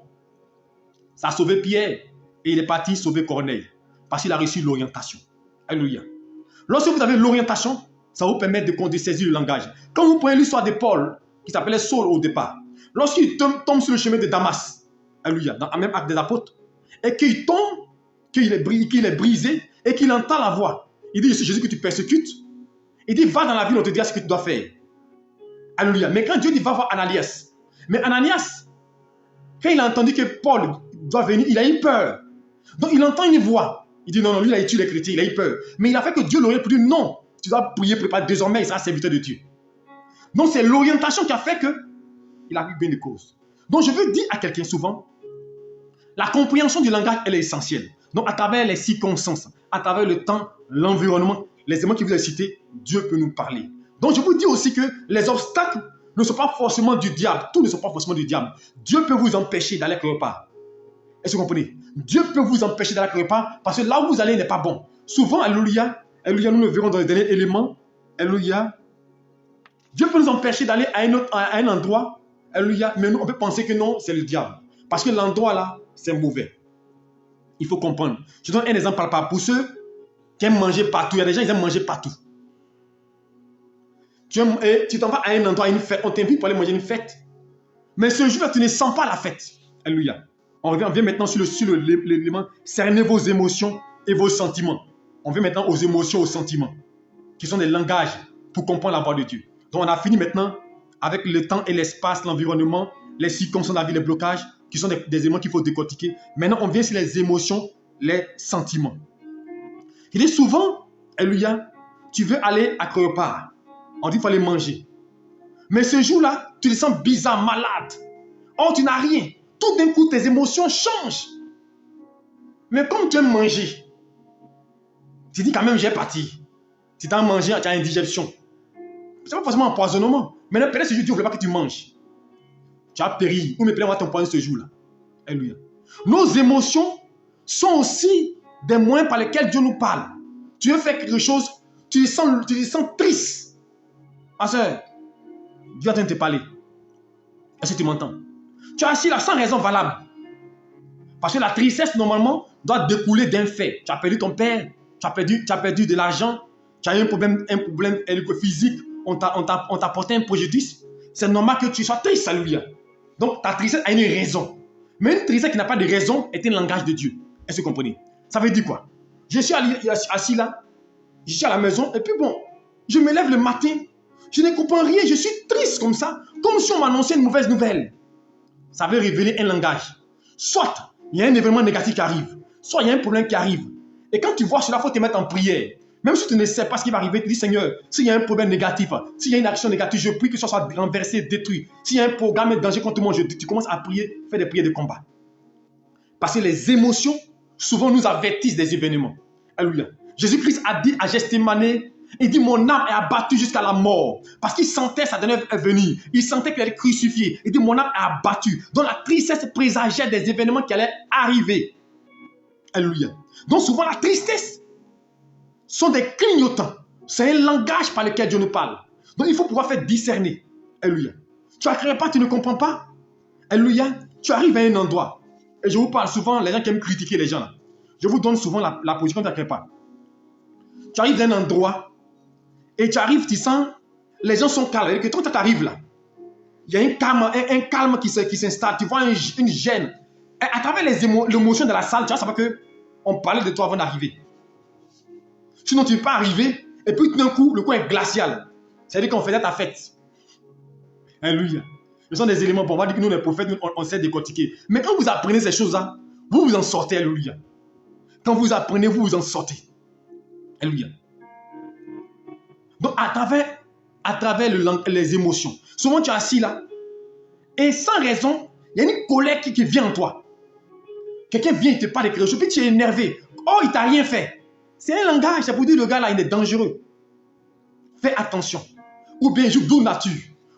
Speaker 1: Ça a sauvé Pierre et il est parti sauver Corneille. Parce qu'il a reçu l'orientation. Alléluia. Lorsque vous avez l'orientation, ça vous permet de saisir le langage. Quand vous prenez l'histoire de Paul, qui s'appelait Saul au départ, lorsqu'il tombe sur le chemin de Damas, alléluia, dans le même acte des apôtres, et qu'il tombe, qu'il est brisé, et qu'il entend la voix. Il dit, c'est Jésus que tu persécutes. Il dit, va dans la ville, on te dira ce que tu dois faire. Alléluia. Mais quand Dieu dit, va voir Ananias. Mais Ananias, quand il a entendu que Paul doit venir, il a eu peur. Donc il entend une voix. Il dit, non, lui, il a tué les chrétiens, il a eu peur. Mais il a fait que Dieu l'aurait dit, non, tu dois prier, préparer. Désormais, il sera serviteur de Dieu. Donc c'est l'orientation qui a fait qu'il a eu bien de cause. Donc je veux dire à quelqu'un souvent, la compréhension du langage, elle est essentielle. Donc à travers les circonstances, à travers le temps, l'environnement, les éléments que vous avez cités, Dieu peut nous parler. Donc je vous dis aussi que les obstacles ne sont pas forcément du diable. Tous ne sont pas forcément du diable. Dieu peut vous empêcher d'aller quelque part. Est-ce que vous comprenez? Dieu peut vous empêcher d'aller quelque part parce que là où vous allez n'est pas bon. Souvent, alléluia, alléluia, nous le verrons dans les derniers éléments. Alléluia. Dieu peut nous empêcher d'aller à un endroit. Alléluia. Mais nous, on peut penser que non, c'est le diable. Parce que l'endroit là, c'est mauvais. Il faut comprendre. Je donne un exemple par rapport pour ceux qui aiment manger partout. Il y a des gens qui aiment manger partout. Tu t'en vas à un endroit, à une fête, on t'invite pour aller manger une fête. Mais ce jour-là, tu ne sens pas la fête. Alléluia. On vient maintenant sur l'élément, cerner vos émotions et vos sentiments. On vient maintenant aux émotions, aux sentiments, qui sont des langages pour comprendre la voix de Dieu. Donc on a fini maintenant avec le temps et l'espace, l'environnement, les circonstances de la vie, les blocages, qui sont des éléments qu'il faut décortiquer. Maintenant, on vient sur les émotions, les sentiments. Il dit souvent, alléluia, tu veux aller à quelque part. On dit qu'il faut aller manger. Mais ce jour-là, tu te sens bizarre, malade. Or, tu n'as rien. Tout d'un coup, tes émotions changent. Mais comme tu aimes manger, tu dis quand même, j'ai parti. Si tu as mangé, tu as une indigestion. Ce n'est pas forcément un empoisonnement. Mais peut-être ce jour, Dieu ne veut pas que tu manges. Tu as péri. Ou mais peut-être on va t'empoisonner ce jour-là. Alléluia. Nos émotions sont aussi des moyens par lesquels Dieu nous parle. Tu veux faire quelque chose, tu te sens triste. Ma soeur, Dieu est en train de te parler. Est-ce que tu m'entends? Tu es assis là sans raison valable. Parce que la tristesse, normalement, doit découler d'un fait. Tu as perdu ton père, tu as perdu de l'argent, tu as eu un problème physique, on t'a porté un préjudice. C'est normal que tu sois triste, alléluia. Donc ta tristesse a une raison. Mais une tristesse qui n'a pas de raison est un langage de Dieu. Est-ce que vous comprenez? Ça veut dire quoi? Je suis assis là, je suis à la maison, et puis bon, je me lève le matin, je ne comprends rien, je suis triste comme ça, comme si on m'annonçait une mauvaise nouvelle. Ça veut révéler un langage. Soit il y a un événement négatif qui arrive, soit il y a un problème qui arrive. Et quand tu vois cela, il faut te mettre en prière. Même si tu ne sais pas ce qui va arriver, tu dis Seigneur, s'il y a un problème négatif, s'il y a une action négative, je prie que ça soit renversé, détruit. S'il y a un programme de danger contre moi, tu commences à prier, faire des prières de combat. Parce que les émotions, souvent, nous avertissent des événements. Alléluia. Jésus-Christ a dit à Gethsémane, Il dit, mon âme est abattue jusqu'à la mort. Parce qu'il sentait sa dernière venue. Il sentait qu'il allait crucifier. Il dit, mon âme est abattue. Donc la tristesse présageait des événements qui allaient arriver. Alléluia. Donc souvent la tristesse sont des clignotants. C'est un langage par lequel Dieu nous parle. Donc il faut pouvoir faire discerner. Alléluia. Tu n'arrives pas, tu ne comprends pas. Alléluia. Tu arrives à un endroit. Et je vous parle souvent, les gens qui aiment critiquer les gens là. Je vous donne souvent la position, tu n'arrives pas. Tu arrives à un endroit et tu arrives, tu sens, les gens sont calmes. Et que quand tu arrives là, il y a un calme qui s'installe. Tu vois une gêne. Et à travers l'émotion de la salle, tu vois, ça va que on parlait de toi avant d'arriver. Sinon, tu ne peux pas arriver et puis tout d'un coup, le coin est glacial. C'est-à-dire qu'on faisait ta fête. Alléluia. Ce sont des éléments pour moi, dire que nous, les prophètes, on sait décortiquer. Mais quand vous apprenez ces choses-là, vous vous en sortez. Alléluia. Quand vous apprenez, vous vous en sortez. Alléluia. Donc, à travers les émotions, souvent tu es assis là, et sans raison, il y a une colère qui vient en toi. Quelqu'un vient, il te parle de quelque chose, puis tu es énervé. Oh, il t'a rien fait. C'est un langage, c'est pour dire le gars là, il est dangereux. Fais attention. Ou bien il joue d'où nature.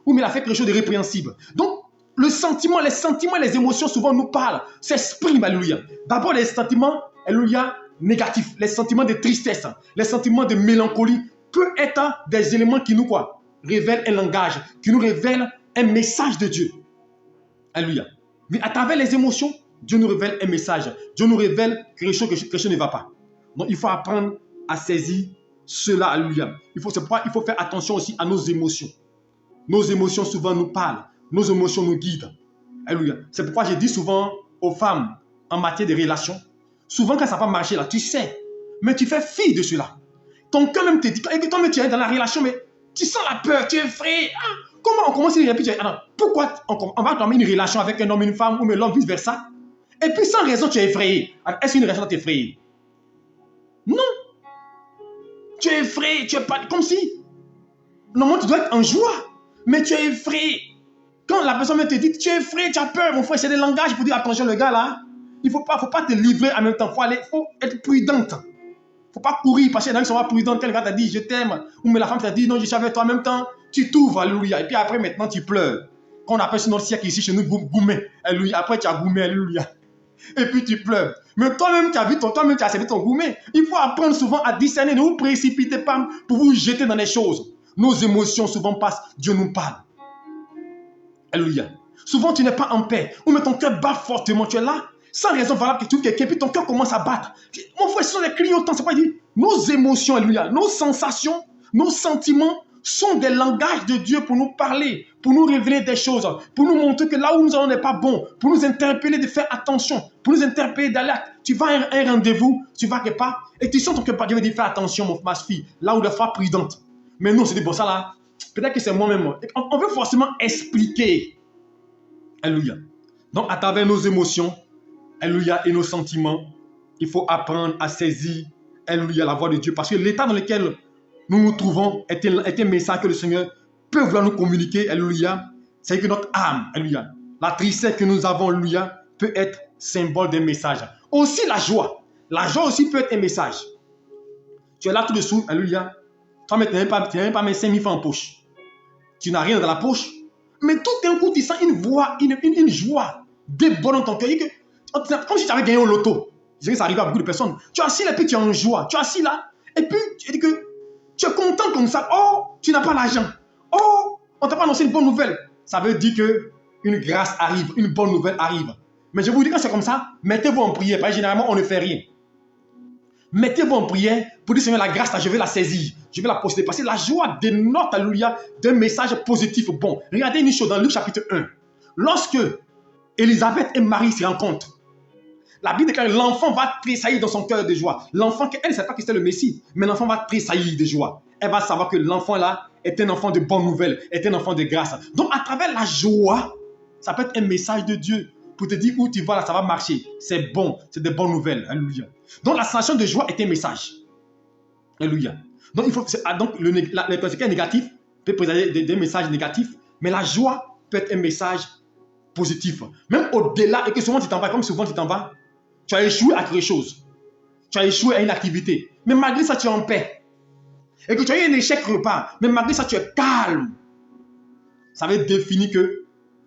Speaker 1: Ou bien il a fait quelque chose de répréhensible. Donc, les sentiments, les émotions souvent nous parlent, s'expriment, alléluia. D'abord les sentiments, alléluia, négatifs, les sentiments de tristesse, les sentiments de mélancolie, peut être des éléments qui nous quoi, révèlent un langage, qui nous révèlent un message de Dieu. Alléluia. Mais à travers les émotions, Dieu nous révèle un message. Dieu nous révèle que quelque chose ne va pas. Donc il faut apprendre à saisir cela. Alléluia. C'est pourquoi il faut faire attention aussi à nos émotions. Nos émotions souvent nous parlent. Nos émotions nous guident. Alléluia. C'est pourquoi je dis souvent aux femmes en matière de relations, souvent quand ça va marcher là, tu sais, mais tu fais fi de cela. Ton cœur même te dit, et que toi-même tu es dans la relation, mais tu sens la peur, tu es effrayé. Ah, comment on commence une relation? Pourquoi on va tomber une relation avec un homme et une femme, ou mais l'homme vice-versa? Et puis sans raison, tu es effrayé. Est-ce qu'une relation t'effraie? Non. Tu es effrayé, tu es pas comme si. Normalement, tu dois être en joie, mais tu es effrayé. Quand la personne te dit, tu es effrayé, tu as peur, mon frère, c'est des langages pour dire, attention, le gars là, il ne faut pas te livrer en même temps. Il faut être prudente. Il ne faut pas courir parce qu'il y en a qui sont pas prudents. Quelqu'un t'a dit, je t'aime. Ou mais la femme t'a dit, non, je suis avec toi en même temps. Tu t'ouvres, alléluia. Et puis après, maintenant, tu pleures. Quand on appelle sur notre siècle ici, chez nous, goumé, alléluia. Après, tu as goumé, alléluia. Et puis tu pleures. Mais toi-même, tu as vu, toi-même, tu as servi ton goumé. Il faut apprendre souvent à discerner. Ne vous précipitez pas pour vous jeter dans les choses. Nos émotions souvent passent. Dieu nous parle. Alléluia. Souvent, tu n'es pas en paix. Ou mais ton cœur bat fortement. Tu es là, sans raison valable que tu trouves quelqu'un, puis ton cœur commence à battre. Mon frère, ce sont les clignotants. C'est pas dire. Nos émotions, alléluia, nos sensations, nos sentiments sont des langages de Dieu pour nous parler, pour nous révéler des choses, pour nous montrer que là où nous allons n'est pas bon, pour nous interpeller de faire attention, pour nous interpeller d'aller. Tu vas à un rendez-vous, tu vas quelque part, et tu sens ton cœur battre. Dieu veut dire fais attention, ma fille, là où il faut prudente. Mais non, c'est dit, bon, ça là, peut-être que c'est moi-même. On veut forcément expliquer. Alléluia. Donc, à travers nos émotions, alléluia, et nos sentiments, il faut apprendre à saisir, alléluia, la voix de Dieu. Parce que l'état dans lequel nous nous trouvons est un message que le Seigneur peut vouloir nous communiquer, alléluia. C'est que notre âme, alléluia, la tristesse que nous avons, alléluia, peut être symbole d'un message. Aussi la joie. La joie aussi peut être un message. Tu es là tout dessous, alléluia. Toi, tu n'as même pas mis 5 000 francs en poche. Tu n'as rien dans la poche. Mais tout d'un coup, tu sens une voix, une joie débordant dans ton cœur. Comme si tu avais gagné au loto. Je dirais que ça arrive à beaucoup de personnes. Tu es assis là, puis tu es en joie. Tu es assis là, et puis tu dis que tu es content comme ça. Oh, tu n'as pas l'argent. Oh, on t'a pas annoncé une bonne nouvelle. Ça veut dire qu'une grâce arrive, une bonne nouvelle arrive. Mais je vous dis quand c'est comme ça, mettez-vous en prière. Parce que généralement, on ne fait rien. Mettez-vous en prière pour dire, Seigneur, la grâce, là, je vais la saisir. Je vais la posséder. Parce que la joie dénote, alléluia, d'un message positif. Bon, regardez une chose dans Luc chapitre 1. Lorsque Élisabeth et Marie se rencontrent, la Bible déclare que l'enfant va tressaillir dans son cœur de joie. L'enfant, elle ne sait pas que c'est le Messie, mais l'enfant va tressaillir de joie. Elle va savoir que l'enfant là est un enfant de bonne nouvelle, est un enfant de grâce. Donc, à travers la joie, ça peut être un message de Dieu pour te dire où tu vas là, ça va marcher. C'est bon, c'est de bonnes nouvelles. Alléluia. Donc, la sensation de joie est un message. Alléluia. Donc, le conséquent négatif peut présenter des messages négatifs, mais la joie peut être un message positif. Même au-delà, et que souvent tu t'en vas, comme souvent tu t'en vas, tu as échoué à quelque chose. Tu as échoué à une activité. Mais malgré ça, tu es en paix. et que tu as eu un échec repas, mais malgré ça, tu es calme, ça veut définir que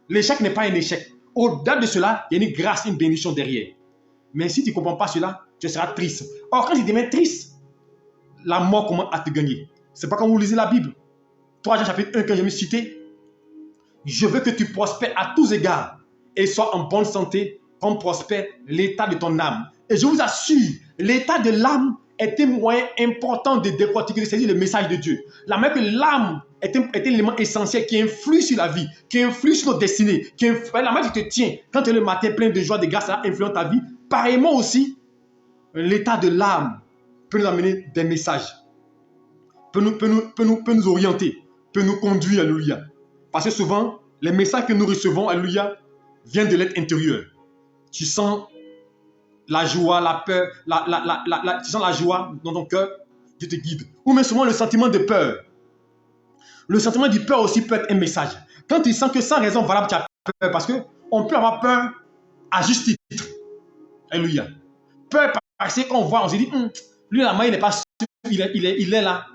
Speaker 1: l'échec n'est pas un échec. Au-delà de cela, il y a une grâce, une bénédiction derrière. Mais si tu ne comprends pas cela, tu seras triste. Or, quand tu deviens triste, la mort commence à te gagner. C'est pas quand vous lisez la Bible. 3 Jean chapitre 1 que je me cité. Je veux que tu prospères à tous égards et sois en bonne santé comme prospère l'état de ton âme. Et je vous assure, l'état de l'âme est un moyen important de décortiquer, de saisir le message de Dieu. La même que l'âme est un élément essentiel qui influe sur la vie, qui influe sur notre destinée, la main qui te tient. Quand tu es le matin plein de joie, de grâce, ça influence ta vie. Pareillement aussi, l'état de l'âme peut nous amener des messages, peut nous orienter, peut nous conduire, alléluia. Parce que souvent, les messages que nous recevons, alléluia, viennent de l'être intérieur. Tu sens la joie, la peur, tu sens la joie dans ton cœur, Dieu te guide. Ou même souvent le sentiment de peur. Le sentiment de peur aussi peut être un message. Quand tu sens que sans raison valable, tu as peur, parce qu'on peut avoir peur à juste titre. Alléluia. Peur parce qu'on voit, on se dit, lui là-bas, il n'est pas sûr, il est là,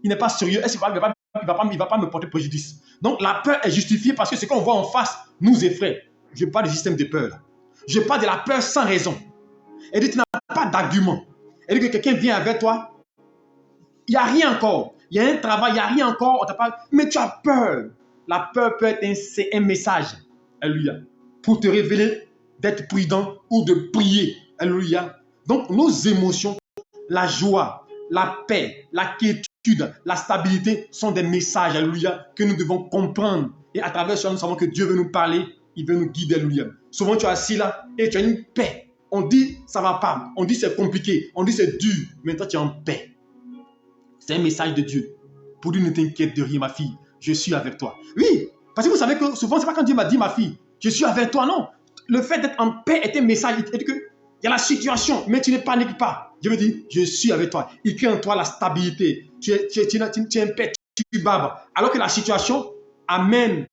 Speaker 1: il n'est pas sérieux, est-ce qu'il ne va pas me porter préjudice? Donc la peur est justifiée parce que ce qu'on voit en face nous effraie. Je parle du système de peur. Là. Je parle de la peur sans raison. Et dit, tu n'as pas d'argument. Et dit que quelqu'un vient avec toi, il n'y a rien encore. Il y a un travail, il n'y a rien encore, on t'a pas... mais tu as peur. La peur peut être un message. Alléluia. Pour te révéler d'être prudent ou de prier. Alléluia. Donc nos émotions, la joie, la paix, la quiétude, la stabilité sont des messages, alléluia, que nous devons comprendre. Et à travers cela, nous savons que Dieu veut nous parler, il veut nous guider, alléluia. Souvent tu es assis là et tu as une paix. On dit ça va pas, on dit c'est compliqué, on dit c'est dur, mais toi tu es en paix. C'est un message de Dieu. Pour dire ne t'inquiète de rien ma fille, je suis avec toi. Oui, parce que vous savez que souvent c'est pas quand Dieu m'a dit ma fille, je suis avec toi, non. Le fait d'être en paix est un message, il dit que il y a la situation, mais tu ne paniques pas. Je veux dire, je suis avec toi. Il crée en toi la stabilité. Tu es en paix, tu babes. Alors que la situation amène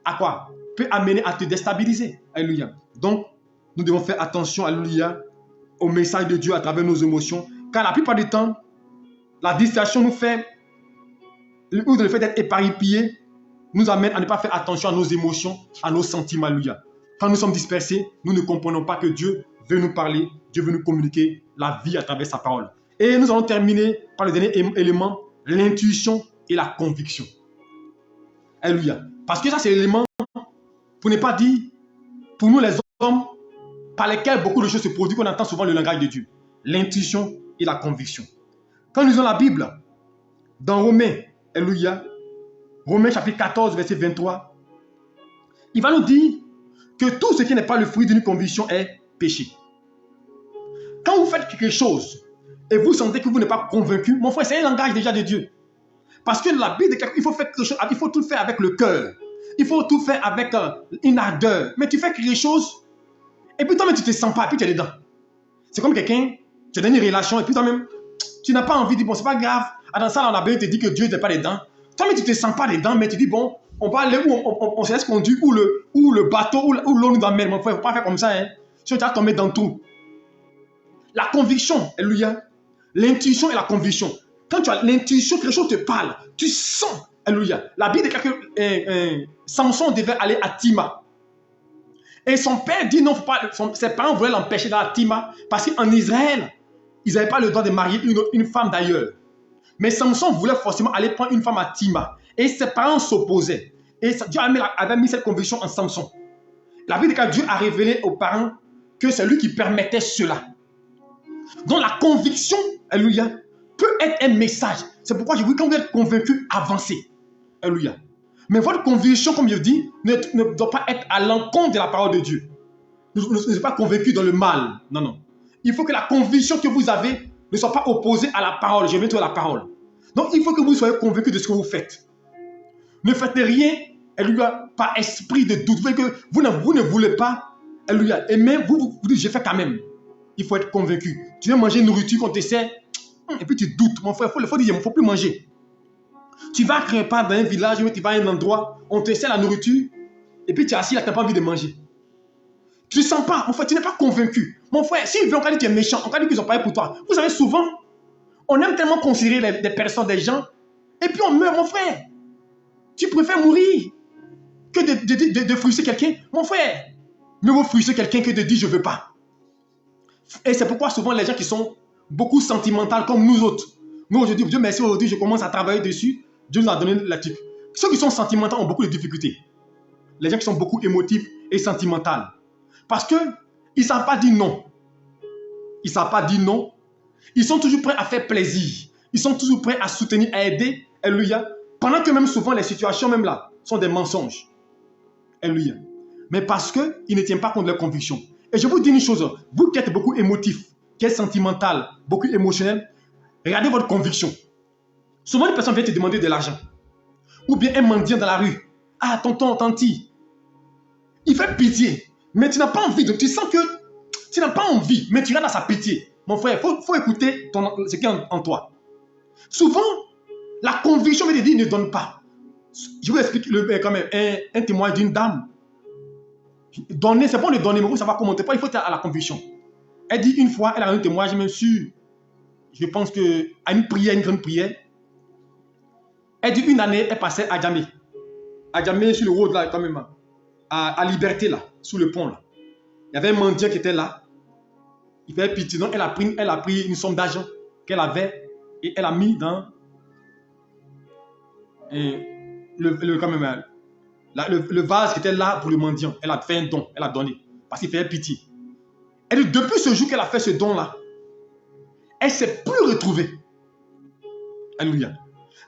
Speaker 1: à quoi? Peut amener à te déstabiliser. Alléluia. Donc, nous devons faire attention, alléluia, au message de Dieu à travers nos émotions. Car la plupart du temps, la distraction nous fait, ou le fait d'être éparpillé, nous amène à ne pas faire attention à nos émotions, à nos sentiments. Alléluia. Quand nous sommes dispersés, nous ne comprenons pas que Dieu veut nous parler, Dieu veut nous communiquer la vie à travers sa parole. Et nous allons terminer par le dernier élément, l'intuition et la conviction. Alléluia. Parce que ça, c'est l'élément, pour ne pas dire, pour nous les hommes, par lesquels beaucoup de choses se produisent, qu'on entend souvent le langage de Dieu. L'intuition et la conviction. Quand nous lisons la Bible, dans Romains, alléluia, Romains chapitre 14, verset 23, il va nous dire que tout ce qui n'est pas le fruit d'une conviction est péché. Quand vous faites quelque chose et vous sentez que vous n'êtes pas convaincu, mon frère, c'est un langage déjà de Dieu. Parce que la Bible, il faut faire quelque chose, il faut tout faire avec le cœur. Il faut tout faire avec une ardeur. Mais tu fais quelque chose et puis toi-même tu ne te sens pas et puis tu es dedans. C'est comme quelqu'un, tu as une relation et puis toi-même, tu n'as pas envie de dire, bon, c'est pas grave. Dans ça, on a bien te dit que Dieu n'est pas dedans. Toi-même, tu ne te sens pas dedans, mais tu dis, bon, on va aller où on se laisse conduire, où le bateau, où l'eau nous emmène. Mon frère, il ne faut pas faire comme ça. Hein. Si tu vas tomber dans tout. La conviction, alléluia. L'intuition et la conviction. Quand tu as l'intuition, quelque chose te parle. Tu sens, alléluia. La Bible déclare que Samson devait aller à Tima. Et son père dit non, faut pas, ses parents voulaient l'empêcher d'aller à Tima parce qu'en Israël, ils n'avaient pas le droit de marier une femme d'ailleurs. Mais Samson voulait forcément aller prendre une femme à Tima. Et ses parents s'opposaient. Et Dieu avait mis cette conviction en Samson. La Bible déclare que Dieu a révélé aux parents que c'est lui qui permettait cela. Donc la conviction, alléluia, peut être un message. C'est pourquoi je dis, quand vous êtes convaincu, avancez. Alléluia. Mais votre conviction, comme je dis, ne doit pas être à l'encontre de la parole de Dieu. Ne soyez pas convaincu dans le mal. Non, non. Il faut que la conviction que vous avez ne soit pas opposée à la parole. Je viens de la parole. Donc il faut que vous soyez convaincu de ce que vous faites. Ne faites rien, alléluia, par esprit de doute. Vous ne voulez pas, alléluia. Et même vous dites, je fais quand même. Il faut être convaincu. Tu viens manger une nourriture qu'on te sert, et puis tu doutes. Mon frère, il faut dire, il ne faut plus manger. Tu vas à pas dans un village, tu vas à un endroit, on te sert la nourriture, et puis tu es assis là, tu n'as pas envie de manger. Tu ne sens pas, mon frère, tu n'es pas convaincu. Mon frère, s'ils veulent encore dire que tu es méchant, encore dire qu'ils ont parlé pour toi. Vous savez, souvent, On aime tellement considérer des personnes, des gens, et puis on meurt, mon frère. Tu préfères mourir que de frustrer quelqu'un. Mon frère, mieux vaut frustrer quelqu'un que de dire je ne veux pas. Et c'est pourquoi souvent les gens qui sont beaucoup sentimentaux comme nous autres, nous aujourd'hui, Dieu merci, aujourd'hui je commence à travailler dessus, Dieu nous a donné la type. Ceux qui sont sentimentaux ont beaucoup de difficultés. Les gens qui sont beaucoup émotifs et sentimentaux. Parce qu'ils ne savent pas dire non. Ils ne savent pas dire non. Ils sont toujours prêts à faire plaisir. Ils sont toujours prêts à soutenir, à aider. Alléluia. Pendant que même souvent les situations même là sont des mensonges. Alléluia. Mais parce qu'ils ne tiennent pas compte de leurs convictions. Et je vous dis une chose, vous qui êtes beaucoup émotif, qui êtes sentimental, beaucoup émotionnel, regardez votre conviction. Souvent, une personne vient te demander de l'argent. Ou bien un mendiant dans la rue. Ah, tonton, tanti. Il fait pitié. Mais tu n'as pas envie. Donc tu sens que tu n'as pas envie. Mais tu regardes à sa pitié. Mon frère, il faut écouter ce qui est en toi. Souvent, la conviction de dire ne donne pas. Je vous explique quand même un témoignage d'une dame. Donner, c'est bon de donner, mais vous savez comment pas. Il faut être à la conviction. Elle dit une fois, elle a un témoignage, même sûr. Je pense que à une prière, une grande prière. Elle dit une année, elle passait à Djamé. À Djamé, sur le road là, quand même. À Liberté là, sous le pont là. Il y avait un mendiant qui était là. Il fait pitié. Donc elle a pris une somme d'argent qu'elle avait et elle a mis dans quand même, le vase qui était là pour le mendiant. Elle a fait un don, elle a donné parce qu'il fait pitié. Et depuis ce jour qu'elle a fait ce don là, elle ne s'est plus retrouvée. Alléluia.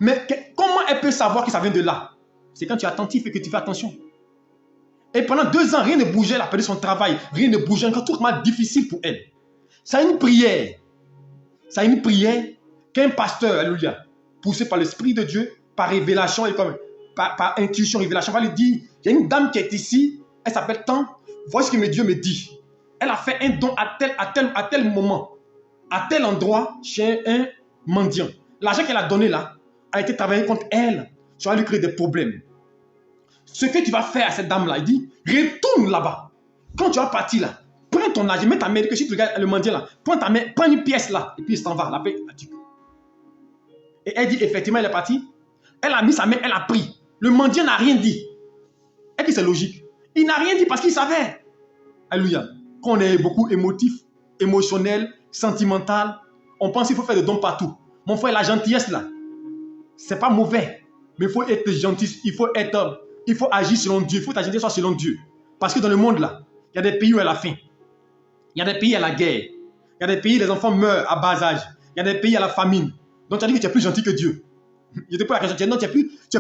Speaker 1: Mais comment elle peut savoir que ça vient de là? C'est quand tu es attentif et que tu fais attention. Et pendant 2 ans, rien ne bougeait. Elle a perdu son travail. Rien ne bougeait. Encore tout vraiment difficile pour elle. C'est une prière. C'est une prière qu'un pasteur, alléluia, poussé par l'Esprit de Dieu, par révélation et comme par intuition, révélation, va lui dire, il y a une dame qui est ici, elle s'appelle tant, voici ce que Dieu me dit. Elle a fait un don à tel moment, à tel endroit, chez un mendiant. L'argent qu'elle a donné là, a été travaillé contre elle. Ça va lui créer des problèmes. Ce que tu vas faire à cette dame-là, il dit, retourne là-bas. Quand tu vas partir là, prends ton argent, mets ta main, que si tu regardes le mendiant là, prends ta main, prends une pièce là, et puis il s'en va, la paix. Et elle dit, effectivement, elle est partie. Elle a mis sa main, elle a pris. Le mendiant n'a rien dit. Est-ce que c'est logique? Il n'a rien dit parce qu'il savait. Alléluia. Quand on est beaucoup émotif, émotionnel, sentimental, on pense qu'il faut faire des dons partout. Mon frère, la gentillesse là, c'est pas mauvais. Mais il faut être gentil, il faut agir selon Dieu, il faut agir selon Dieu. Parce que dans le monde là, il y a des pays où il y a la faim. Il y a des pays où il y a la guerre. Il y a des pays où les enfants meurent à bas âge. Il y a des pays où il y a la famine. Donc tu as dit que tu es plus gentil que Dieu. Je te pose la question, non, tu es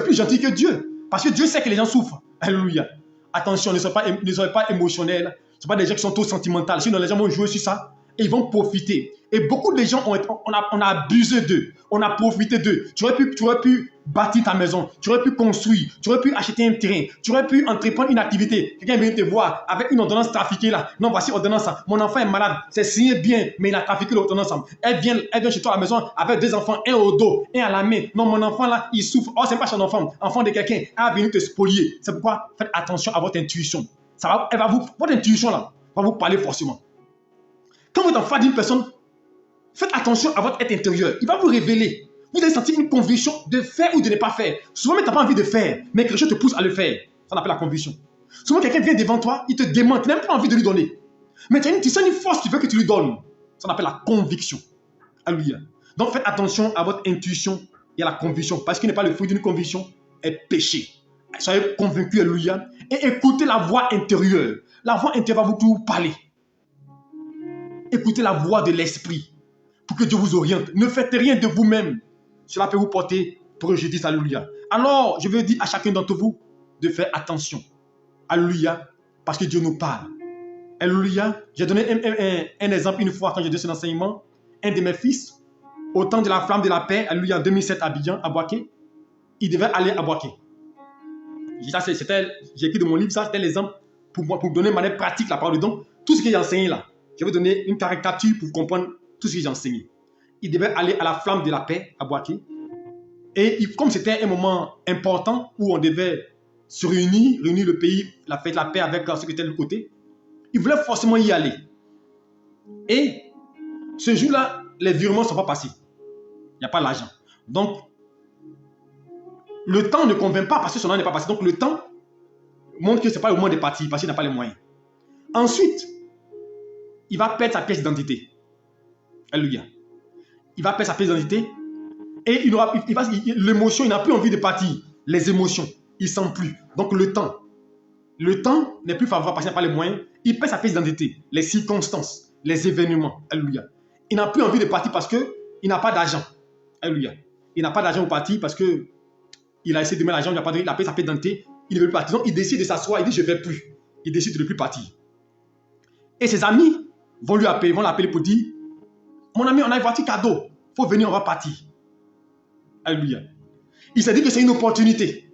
Speaker 1: plus gentil que Dieu. Parce que Dieu sait que les gens souffrent. Alléluia. Attention, ne soyez pas émotionnels. Ne soyez pas des gens qui sont trop sentimentaux. Sinon, les gens vont jouer sur ça et ils vont profiter. Et beaucoup de gens, on a abusé d'eux. On a profité d'eux. Tu aurais pu bâtir ta maison. Tu aurais pu construire. Tu aurais pu acheter un terrain. Tu aurais pu entreprendre une activité. Quelqu'un vient te voir avec une ordonnance trafiquée là. Non, voici ordonnance. Mon enfant est malade. C'est signé bien, mais il a trafiqué l'ordonnance. Elle vient chez toi à la maison avec 2 enfants, un au dos, un à la main. Non, mon enfant là, il souffre. Oh, c'est pas son enfant de quelqu'un. Elle va venir te spolier. C'est pourquoi faites attention à votre intuition. Votre intuition là va vous parler forcément. Quand vous êtes en face d'une personne, faites attention à votre être intérieur. Il va vous révéler. Vous allez sentir une conviction de faire ou de ne pas faire. Souvent, tu n'as pas envie de faire, mais quelque chose te pousse à le faire. Ça on appelle la conviction. Souvent, quelqu'un vient devant toi, il te demande, tu n'as même pas envie de lui donner. Mais tu sens une force qui veut que tu lui donnes. Ça on appelle la conviction. Alléluia. Donc, faites attention à votre intuition et à la conviction. Parce qu'il n'est pas le fruit d'une conviction, est péché. Soyez convaincus, alléluia. Et écoutez la voix intérieure. La voix intérieure va vous parler. Écoutez la voix de l'esprit pour que Dieu vous oriente. Ne faites rien de vous-même. Cela peut vous porter préjudice. Alléluia. Alors, je veux dire à chacun d'entre vous de faire attention. Alléluia. Parce que Dieu nous parle. Alléluia. J'ai donné un exemple une fois quand j'ai donné cet enseignement. Un de mes fils, au temps de la flamme de la paix, alléluia, en 2007 à Abidjan, à Boaké, il devait aller à Boaké. J'ai écrit de mon livre, ça c'était l'exemple pour donner de manière pratique la parole de don. Tout ce que j'ai enseigné là. Je vais donner une caricature pour comprendre tout ce que j'ai enseigné. Il devait aller à la flamme de la paix à Boaké. Et comme c'était un moment important où on devait se réunir le pays, la fête de la paix avec ceux qui étaient de l'autre côté, il voulait forcément y aller. Et ce jour-là, les virements ne sont pas passés. Il n'y a pas l'argent. Donc, le temps ne convainc pas parce que son nom n'est pas passé. Donc, le temps montre que ce n'est pas le moment de partir parce qu'il n'a pas les moyens. Ensuite, il va perdre sa pièce d'identité. Alléluia. Il va perdre sa pièce d'identité et l'émotion, il n'a plus envie de partir. Les émotions, il ne sent plus. Donc, le temps n'est plus favorable parce qu'il n'a pas les moyens. Il perd sa pièce d'identité, les circonstances, les événements. Alléluia. Il n'a plus envie de partir parce qu'il n'a pas d'argent. Alléluia. Il n'a pas d'argent pour partir parce qu'il a essayé de mettre l'argent, il a payé sa pièce d'identité, il ne veut plus partir. Donc, il décide de s'asseoir, il dit je ne vais plus. Il décide de ne plus partir. Et ses amis vont l'appeler pour dire mon ami, on a une voiture cadeau, il faut venir, on va partir. Alléluia. Il s'est dit que c'est une opportunité.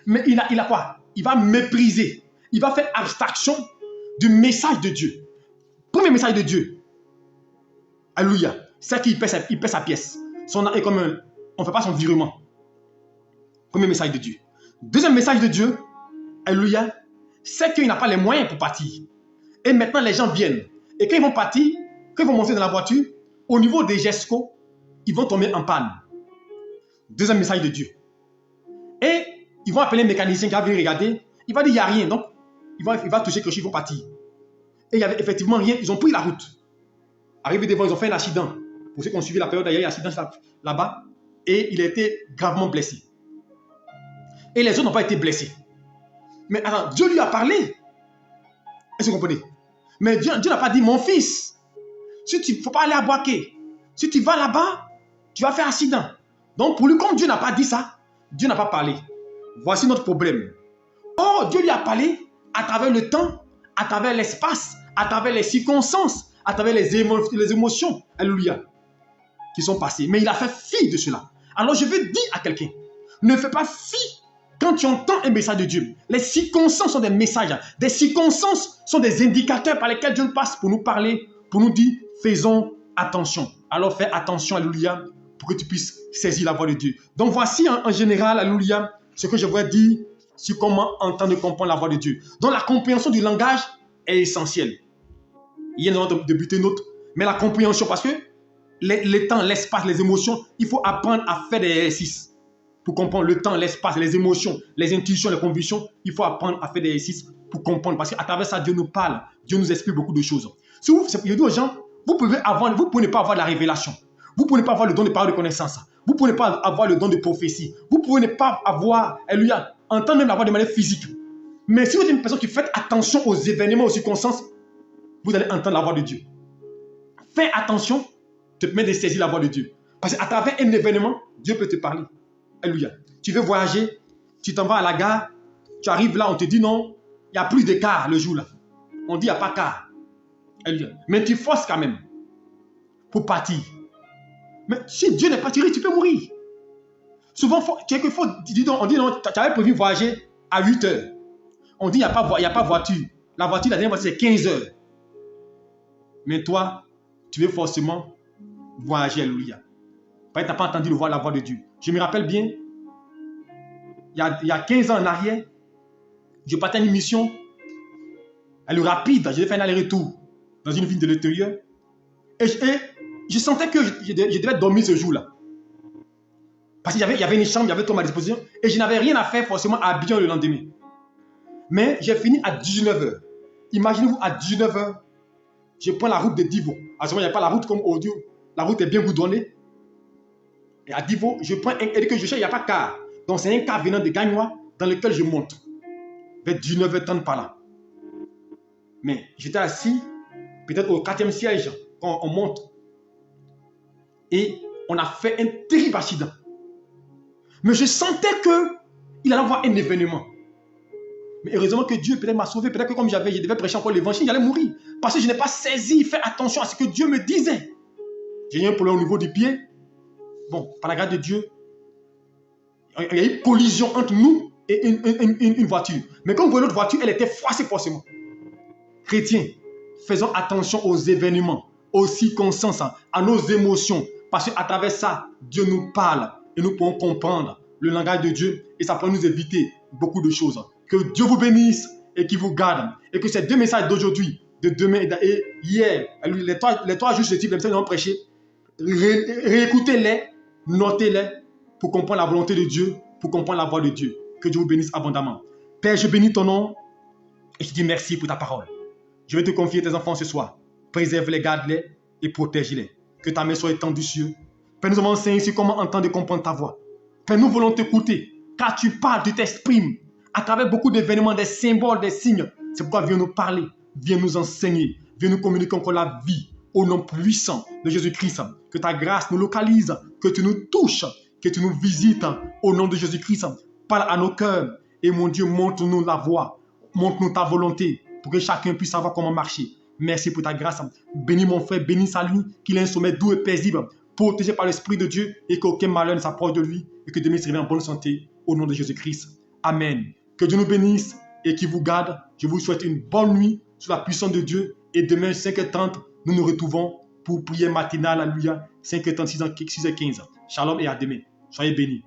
Speaker 1: Mais il a quoi? Il va mépriser. Il va faire abstraction du message de Dieu. Premier message de Dieu. Alléluia. C'est qu'il perd sa pièce. On ne fait pas son virement. Premier message de Dieu. Deuxième message de Dieu. Alléluia. C'est qu'il n'a pas les moyens pour partir. Et maintenant, les gens viennent. Et quand ils vont partir, quand ils vont monter dans la voiture, au niveau des GESCO, ils vont tomber en panne. Deuxième message de Dieu. Et ils vont appeler un mécanicien qui va venir regarder. Il va dire, il n'y a rien. Donc, il va toucher que ils vont partir. Et il n'y avait effectivement rien. Ils ont pris la route. Arrivé devant, ils ont fait un accident. Pour ceux qui ont suivi la période, il y a eu un accident là-bas. Et il a été gravement blessé. Et les autres n'ont pas été blessés. Mais alors, Dieu lui a parlé. Est-ce que vous comprenez? Mais Dieu n'a pas dit, mon fils, il ne faut pas aller à Boaké. Si tu vas là-bas, tu vas faire accident. Donc pour lui, comme Dieu n'a pas dit ça, Dieu n'a pas parlé. Voici notre problème. Oh, Dieu lui a parlé à travers le temps, à travers l'espace, à travers les circonstances, à travers les émotions, alléluia, qui sont passées. Mais il a fait fi de cela. Alors je veux dire à quelqu'un, ne fais pas fi quand tu entends un message de Dieu. Les circonstances sont des messages. Des circonstances sont des indicateurs par lesquels Dieu passe pour nous parler, pour nous dire, faisons attention. Alors fais attention, alléluia, pour que tu puisses saisir la voix de Dieu. Donc voici en général, alléluia, ce que je voudrais dire sur comment entendre et comprendre la voix de Dieu. Donc la compréhension du langage est essentielle. Il y a une de buter une autre, mais la compréhension, parce que les temps, l'espace, les émotions, il faut apprendre à faire des exercices. Pour comprendre le temps, l'espace, les émotions, les intuitions, les convictions, il faut apprendre à faire des exercices pour comprendre. Parce qu'à travers ça, Dieu nous parle, Dieu nous explique beaucoup de choses. Si je dis aux gens, vous ne pouvez pas avoir de la révélation. Vous ne pouvez pas avoir le don de parole de connaissance. Vous ne pouvez pas avoir le don de prophétie. Vous ne pouvez pas avoir, alléluia, entendre même la voix de manière physique. Mais si vous êtes une personne qui fait attention aux événements, aux circonstances, vous allez entendre la voix de Dieu. Fais attention, te permet de saisir la voix de Dieu. Parce qu'à travers un événement, Dieu peut te parler. Alléluia. Tu veux voyager, tu t'en vas à la gare, tu arrives là, on te dit non, il n'y a plus de car le jour là. On dit il n'y a pas car. Alléluia. Mais tu forces quand même pour partir. Mais si Dieu n'est pas tiré, tu peux mourir. Souvent, quelquefois, on dit non, tu avais prévu voyager à 8 heures. On dit il n'y a pas voiture. La voiture, la dernière voiture, c'est 15 heures. Mais toi, tu veux forcément voyager, alléluia. Parce que tu n'as pas entendu la voix de Dieu. Je me rappelle bien, il y a 15 ans en arrière, je partais à une mission, elle est rapide, je devais faire un aller-retour dans une ville de l'intérieur. Et je sentais que je devais dormir ce jour-là. Parce qu'il y avait une chambre, il y avait tout à ma disposition, et je n'avais rien à faire forcément à Abidjan le lendemain. Mais j'ai fini à 19 h. Imaginez-vous, à 19 h, je prends la route de Divo. À ce moment, il n'y a pas la route comme audio. La route est bien goudronnée. Et à Divo, je prends et dès que je cherche, il n'y a pas de car. Donc c'est un car venant de Gagnois dans lequel je monte. Vers 19 h 30 par là. Mais j'étais assis, peut-être au 4e siège, quand on monte. Et on a fait un terrible accident. Mais je sentais qu'il allait y avoir un événement. Mais heureusement que Dieu peut-être m'a sauvé. Peut-être que comme je devais prêcher encore l'évangile, j'allais mourir. Parce que je n'ai pas saisi, fait attention à ce que Dieu me disait. J'ai eu un problème au niveau du pied. Bon, par la grâce de Dieu, il y a eu une collision entre nous et une voiture. Mais comme vous voyez, l'autre voiture, elle était froissée forcément. Chrétiens, faisons attention aux événements, aux circonstances, à nos émotions. Parce qu'à travers ça, Dieu nous parle et nous pouvons comprendre le langage de Dieu et ça peut nous éviter beaucoup de choses. Que Dieu vous bénisse et qu'il vous garde. Et que ces deux messages d'aujourd'hui, de demain et hier, les trois jours de ce type, les messages que nous avons prêchés, réécoutez-les Notez-les pour comprendre la volonté de Dieu, pour comprendre la voix de Dieu. Que Dieu vous bénisse abondamment. Père, je bénis ton nom et je te dis merci pour ta parole. Je vais te confier tes enfants ce soir. Préserve-les, garde-les et protège-les. Que ta main soit étendue sur eux. Père, nous avons enseigné ici comment entendre et comprendre ta voix. Père, nous voulons t'écouter, car tu parles, tu t'exprimes à travers beaucoup d'événements, des symboles, des signes. C'est pourquoi viens nous parler, viens nous enseigner, viens nous communiquer encore la vie au nom puissant de Jésus-Christ. Que ta grâce nous localise, que tu nous touches, que tu nous visites au nom de Jésus-Christ. Parle à nos cœurs et mon Dieu, montre-nous la voie, montre-nous ta volonté pour que chacun puisse savoir comment marcher. Merci pour ta grâce. Bénis mon frère, bénis sa lui, qu'il ait un sommeil doux et paisible, protégé par l'Esprit de Dieu et qu'aucun malheur ne s'approche de lui et que demain il se réveille en bonne santé au nom de Jésus-Christ. Amen. Que Dieu nous bénisse et qu'il vous garde. Je vous souhaite une bonne nuit sous la puissance de Dieu et demain 5h30, nous nous retrouvons pour prière matinale, alléluia, 5h30, 6h15. Shalom et à demain. Soyez bénis.